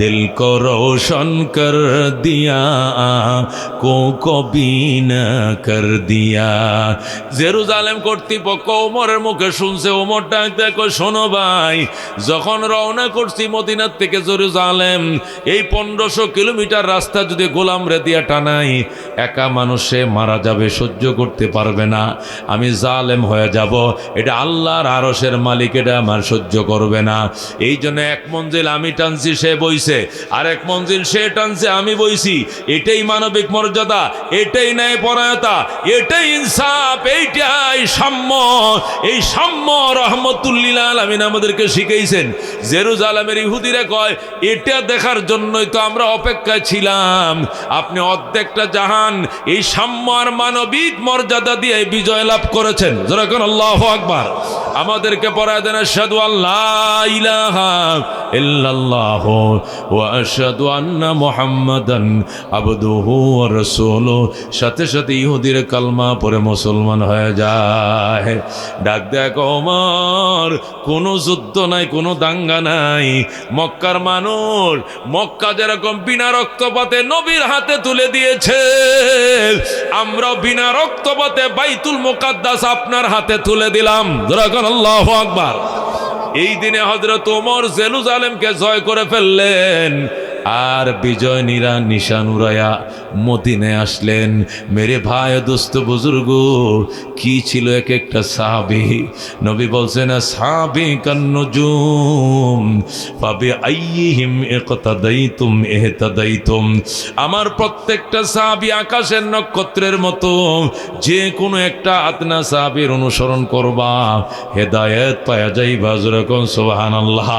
दिल को रोशन कर दिया, को बीना कर दिया। জেরুজালেম কর্তৃপক্ষ ওমরের মুখে শুনছে। ওমর ডাক দেখো, শোনো ভাই, যখন রওনা করছি মদিনার থেকে জেরুজালেম, এই 1500 কিলোমিটার রাস্তা যদি গোলাম রে দিয়া টানাই, একা মানুষে মারা যাবে, সহ্য করতে পারবে না, আমি জালেম হয়ে যাব। এটা আল্লাহর আরশের মালিক, এটা আমার সহ্য করবে না। এই জন্য এক মঞ্জিল আমি টানছি, সে বইছে, আর এক মঞ্জিল সে টানছে, আমি বইছি। এটাই মানবিক মর্যাদা, এটাই ন্যায়পরায়ণতা, এটাই ইনসাফ, এইটাই সাম্য। এই সাম্য রহমতুল লিল আলামিন আমাদেরকে শিখাইছেন। জেরুজালেমের ইহুদিরা কয়, এটা দেখার জন্যই তো আমরা অপেক্ষায় ছিলাম। আপনি অর্ধেকটা জাহান এই সাম্য আর মানবিক মর্যাদা দিয়ে বিজয় লাভ করেছেন। যেরকম আল্লাহু আকবার। আমাদেরকে পড়ায় দেন, আশহাদু আল্লা ইলাহা ইল্লাল্লাহু ওয়া আশহাদু আন্না মুহাম্মাদান আবদুহু ওয়া রাসূলুহু। সাথে সাথে ইহুদির কালমা পড়ে মুসলমান হয়ে যায়। ডাক দেখ, ওমর কোনো যুদ্ধ নাই, কোনো দাঙ্গা নাই। মক্কার মানুষ, মক্কা যেরকম বিনা রক্তপাতে নবীর হাতে তুলে দিয়েছে, আমরা বিনা রক্তপাতে বাইতুল মুকাদ্দাস আপনার হাতে তুলে দিলাম। যেরকম আল্লাহু আকবার। এই দিনে হযরত ওমর জেরুজালেমকে জয় করে ফেললেন, আর বিজয় নিশান উড়াইয়া মদিনায় আসলেন। মেরে ভাই, দোস্ত, বুজুর্গ, কি ছিল এক একটা সাহাবী। নবী বলছেন, সাহাবী কান্নুজুম ফাবি আইয়িহিম ইকতাদাইতুম ইহতাদাইতুম। আমার প্রত্যেকটা সাহাবী আকাশের নক্ষত্রের মতো, যে কোনো একটা আদনা সাহাবীর অনুসরণ করবা, হেদায়েত পাওয়া যাইবা। যেরকম সুবহানাল্লাহ।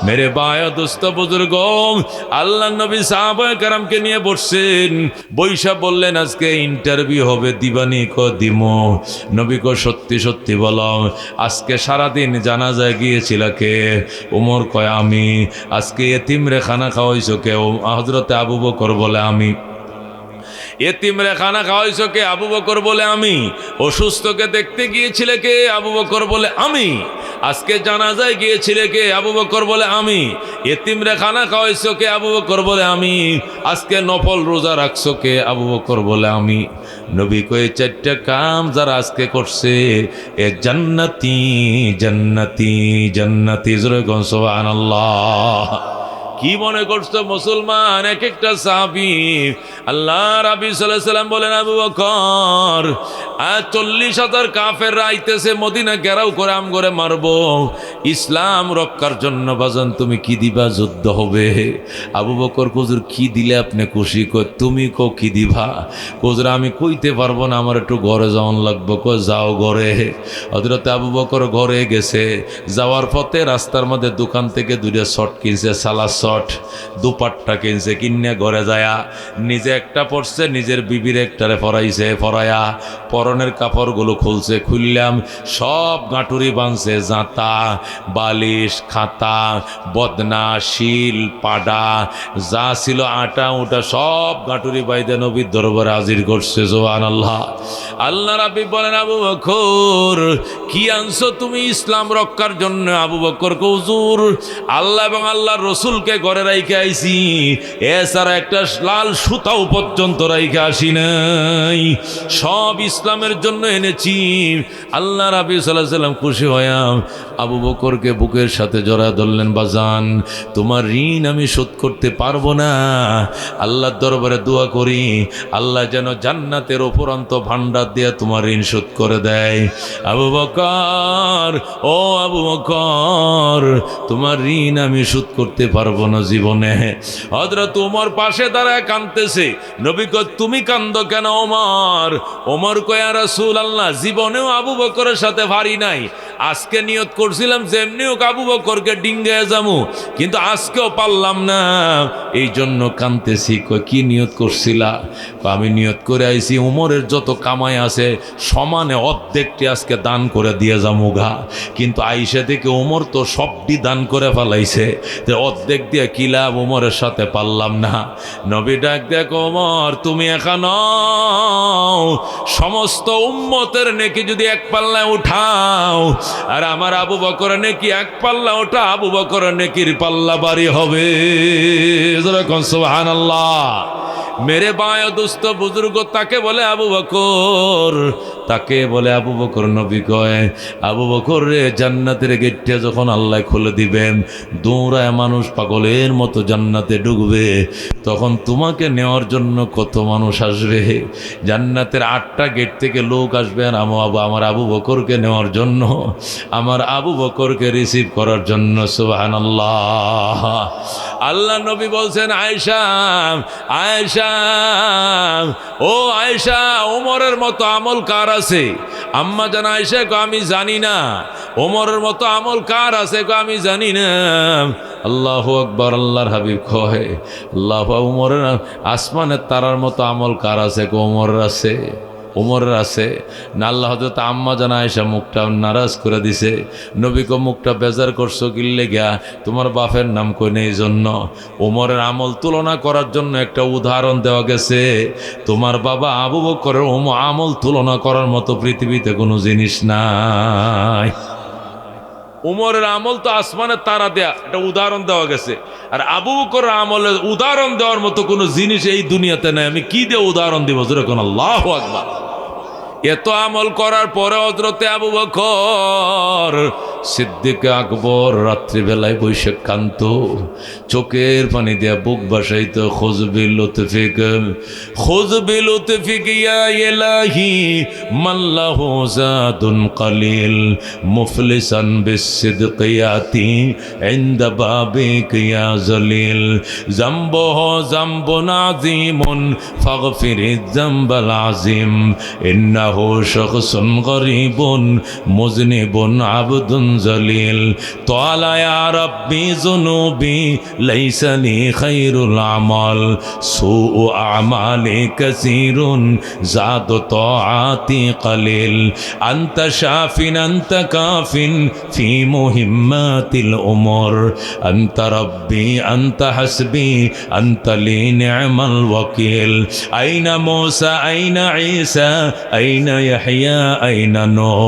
মেরে ভাই, দোস্ত, বুজুর্গ, আল্লাহ নবী সাহাবায়ে কেরামকে নিয়ে বসছেন। বৈশা বললেন, আজকে ইন্টারভিউ হবে, দিবানি? ক দিমো। নবী ক সত্যি সত্যি বলো, আজকে সারাদিন জানাজায় গিয়েছিল কে? ওমর কয় আমি। আজকে এতিমরে খানা খাওয়াইছো কে? হযরতে আবু বকর বলে আমি। এতিমরে খানা খাওয়াইছো কে? আবু বকর বলে আমি। অসুস্থকে দেখতে গিয়েছিলে কে? আবু বকর বলে আমি। আজকে জানাজায় গিয়েছিলে কে? আবু বকর বলে আমি। এতিমরে খানা খাওয়াইছো কে? আবু বকর বলে আমি। আজকে নফল রোজা রাখছো কে? আবু বকর বলে আমি। নবী কয়ে, চারটা কাম যারা আজকে করছে, এ জান্নাতি জান্নাতি জান্নাতি। সুবহানাল্লাহ। কি মনে করছো মুসলমান? এক একটা সাহাবী আল্লাহ রাব্বি সাল্লাল্লাহু আলাইহি সাল্লাম বলেন, আবু বকর 40,000 কাফেররা আইতেছে, মদিনা ঘেরাও করে আম করে মারবো, ইসলাম রক্ষার জন্য বাজান তুমি কি দিবা? যুদ্ধ হবে। আবু বকর, হুজুর কি দিলে আপনি খুশি? কই তুমি কো কি দিবা? হুজুর আমি কইতে পারবো না, আমার একটু ঘরে যাওয়ান লাগবো। কই যাও ঘরে। হযরত আবু বকর ঘরে গেছে, যাওয়ার পথে রাস্তার মধ্যে দোকান থেকে 2টা শর্ট কিনছে, সালা শর্ট, দুপাট্টা কিনছে, কিনে ঘরে যায়া নিজে একটা পরছে, নিজের বিবির একটারে পরাইছে, পরায়া পরনের কাপড়গুলো খুলছে, খুললাম সব গাঁটুরি বাঁধছে, জাঁতা, বালিশ, খাতা, বদনা, শিল, পাডা যা ছিল আটা উটা সব গাঁটুরি বাইদে নবীর দরবারে হাজির করছে। সুবহানাল্লাহ। আল্লাহ রাব্বি বলেন, আবু বকর কি আনছো তুমি ইসলাম রক্ষার জন্য? আবু বকর কো, হুজুর আল্লাহ এবং আল্লাহর রসুলকে ঘরে রাইখে আইছি, এছাড়া একটা লাল সুতাও পর্যন্ত রাইখে আসি নাই, সব ইসলামের জন্য এনেছি। আল্লাহ রাব্বি সাল্লাল্লাহু আলাইহি সাল্লাম খুশি হইয়া আবু বকরকে বুকের সাথে জড়ায় ধরলেন, বাজান তোমার ঋণ আমি শোধ করতে পারবো না, আল্লাহর দরবারে দোয়া করি আল্লাহ যেন জান্নাতের উপরন্ত ভান্ডার দিয়ে তোমার ঋণ শোধ করে দেয়। আবু বকর, ও আবু বকর তোমার ঋণ আমি শোধ করতে পারবো না জীবনে। হযরত ওমর পাশে দাঁড়ায় কাঁদতেছে। নবী কয়, তুমি কান্দো কেন ওমর? ওমর কয়, ইয়া রাসূলুল্লাহ জীবনেও আবু বকরের সাথে ভারী নাই, আজকে নিয়ত করছিলাম যেমনি হোক আবু বকরকে ডিঙ্গায় যামু, কিন্তু আজকেও পারলাম না, এই জন্য কাঁদতেছি। কয় কি নিয়ত করছিলা? আমি নিয়ত করে আইছি উমরের যত কামাই আছে সমানে অর্ধেকটি আজকে দান করে দিয়ে যামু গা, কিন্তু আইসা থেকে উমর তো সবটি দান করে ফেলাইছে, যে অর্ধেক দিয়ে কি লাভ, উমরের সাথে পারলাম না। নবী ডাক দেখ, ওমর তুমি এখন সমস্ত উম্মতের নেকি যদি এক পাল্লায় উঠাও, আর আমার আবু বকরের নেকি এক পাল্লা ওঠা, আবু বকরের নেকির পাল্লা বাড়ি হবে। সুবহানাল্লাহ। মেরে বায় দোস্ত বুজুর্গ তাকে বলে আবু বকর, তাকে বলে আবু বকর। নবী কয়, আবু বকর রে জান্নাতের গেটটা যখন আল্লাহ খুলে দিবেন, দৌড়ায় মানুষ পাগলের মতো জান্নাতে ঢুকবে, তখন তোমাকে নেওয়ার জন্য কত মানুষ আসবে। জান্নাতের 8টা গেট থেকে লোক আসবে, আর আমার আবু বকরকে নেওয়ার জন্য, আমার আবু বকরকে রিসিভ করার জন্য। সুবহানাল্লাহ। আল্লাহ নবী বলছেন, আয়েশা, আয়েশা, ও আয়েশা ওমরের মতো আমল কার আছে? আম্মা জান আয়েশা কো, আমি জানি না। ওমরের মতো আমল কার আছে? কো, আমি জানি না। আল্লাহু আকবার। আল্লাহর হাবিব কয়, আল্লাহ, ওমরের আসমানের তারার মতো আমল কার আছে? কো, ওমরের আছে। ওমরের আছে না? আল্লাহ হযরত আম্মা জান আয়েশা মুখটা নারাজ করে দিছে। নবী কো, মুখটা বেজার করছো কিল্লে গিয়া? তোমার বাপের নাম কই নেই জন্য। ওমরের আমল তুলনা করার জন্য একটা উদাহরণ দেওয়া গেছে। তোমার বাবা আবু বকরের আমল তুলনা করার মতো পৃথিবীতে কোনো জিনিস নাই। উমরের আমল তো আসমানের তারা দেয়া, একটা উদাহরণ দেওয়া গেছে, আর আবু বকরের আমলের উদাহরণ দেওয়ার মতো কোনো জিনিস এই দুনিয়াতে নাই। আমি কি দিয়ে উদাহরণ দিব? যেরকম আল্লাহু আকবার। এত আমল করার পরে হযরতে আবু বকর সিদ্দিক আকবর রাত্রিবেলায় বৈশে কান্ত, চোখের পানি দিয়া বুক বাসাইতো। খুজবি লুতফিক, খুজবি লুতফিক ইয়া ইলাহি মাল্লাহু জাদুন কালিল মুফলিসান বিসসিদক ইয়াতি ইনদা বাবিক ইয়া জলিল যামবুহু যামবুন আযীমুন ফাগফিরিয যামবাল আযীম ইন্নাহু শাখসুন গরীবুন মুযনিবুন আবদুন জলিল তালা ইয়া রাব্বি যুনুবি লাইসানি খায়রুল আমাল সুউ আমালি কাসীরুন জাদ তাআতি কালিল আনতা শাফিন আনতা কাফিন ফি মুহিম্মাতিল উমর আনতা রাব্বি আনতা হাসবি আনতা লি নি'মাল ওয়াকিল আইনা মূসা আইনা ঈসা আইনা ইয়াহইয়া আইনা নূহ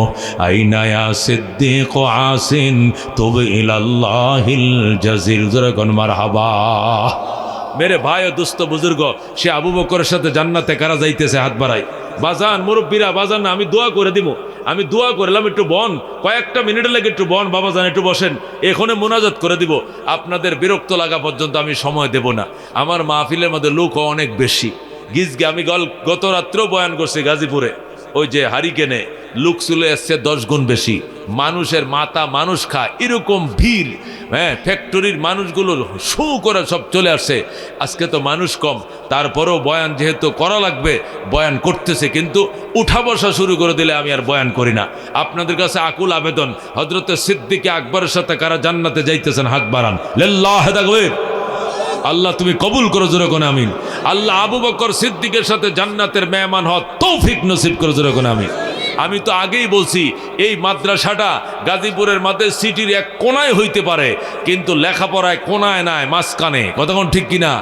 আইনা ইয়া সিদ্দিক আসিন তুব ইলাল্লাহিল জাজিল। জোরে কোন মারহাবা। মেরে ভাই ও দুস্থ বুজুর্গ, সে আবু বকরের সাথে জান্নাতে কারা যাইতেছে? হাত বাড়াই। বাজান মুরব্বীরা, বাজান না, আমি দোয়া করে দিব, আমি দোয়া করলাম, একটু বন, কয়েকটা মিনিটের লাগে একটু বন বাবাজান, একটু বসেন, এখানে মোনাজাত করে দিব। আপনাদের বিরক্ত লাগা পর্যন্ত আমি সময় দেব না। আমার মাহফিলের মধ্যে লোক অনেক বেশি গিজগে। আমি গত রাত্রেও বয়ান করছি গাজীপুরে, ওই যে হারিকেনে লোক চলে এসছে 10 গুণ বেশি, মানুষের মাথা মানুষ খায়, এরকম ভিড়। হ্যাঁ, ফ্যাক্টরির মানুষগুলো শু করে সব চলে আসছে। আজকে তো মানুষ কম, তারপরেও বয়ান যেহেতু করা লাগবে, বয়ান করতেছে, কিন্তু উঠা বসা শুরু করে দিলে আমি আর বয়ান করি না। আপনাদের কাছে আকুল আবেদন, হযরতে সিদ্দিকে আকবরের সাথে কারা জান্নাতে যাইতেছেন? হাত বাড়ান। লিল্লাহি তাকবীর। আল্লাহ তুমি কবুল করো, জোরে কোন আমিন। আল্লাহ আবু বকর সিদ্দিকের সাথে জান্নাতের মেহমান হওয়ার তৌফিক নসিব করো, জোরে কোন আমিন। আমি তো আগেই বলছি, এই মাদ্রাসাটা গাজীপুরের মধ্যে সিটির এক কোনায় হইতে পারে, কিন্তু লেখাপড়ায় কোনায় নাই, মাঝখানে। কতক্ষণ ঠিক কিনা?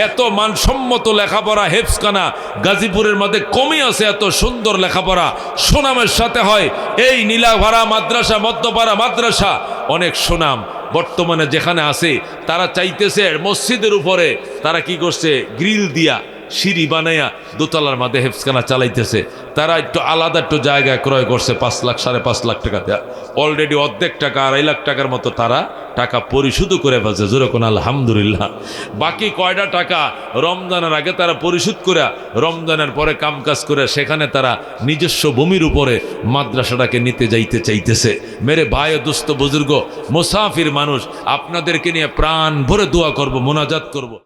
এত মানসম্মত লেখাপড়া হেফসখানা গাজীপুরের মধ্যে কমই আছে। এত সুন্দর লেখাপড়া সুনামের সাথে হয়। এই নীলাভাড়া মাদ্রাসা, মধ্যপাড়া মাদ্রাসা অনেক সুনাম। বর্তমানে যেখানে আছে তারা চাইতেছে মসজিদের উপরে তারা কি করছে, গ্রিল দিয়া সিঁড়ি বানাইয়া দোতলার মধ্যে হেফসখানা চালাইতেছে। তারা একটু আলাদা একটু জায়গায় ক্রয় করছে 5 লাখ 5.5 লাখ টাকা দেয়া, অলরেডি অর্ধেক টাকা 2.5 লাখ টাকার মতো তারা টাকা পরিশোধ করে ফেলছে। জোরে কোন আলহামদুলিল্লাহ। বাকি কয়টা টাকা রমজানের আগে তারা পরিশোধ করে, রমজানের পরে কামকাজ করে সেখানে তারা নিজস্ব ভূমির উপরে মাদ্রাসাটাকে নিতে যাইতে চাইতেছে। মেরে ভাই ও দুস্থ বুজুর্গ, মুসাফির মানুষ, আপনাদেরকে নিয়ে প্রাণ ভরে দোয়া করব, মোনাজাত করব।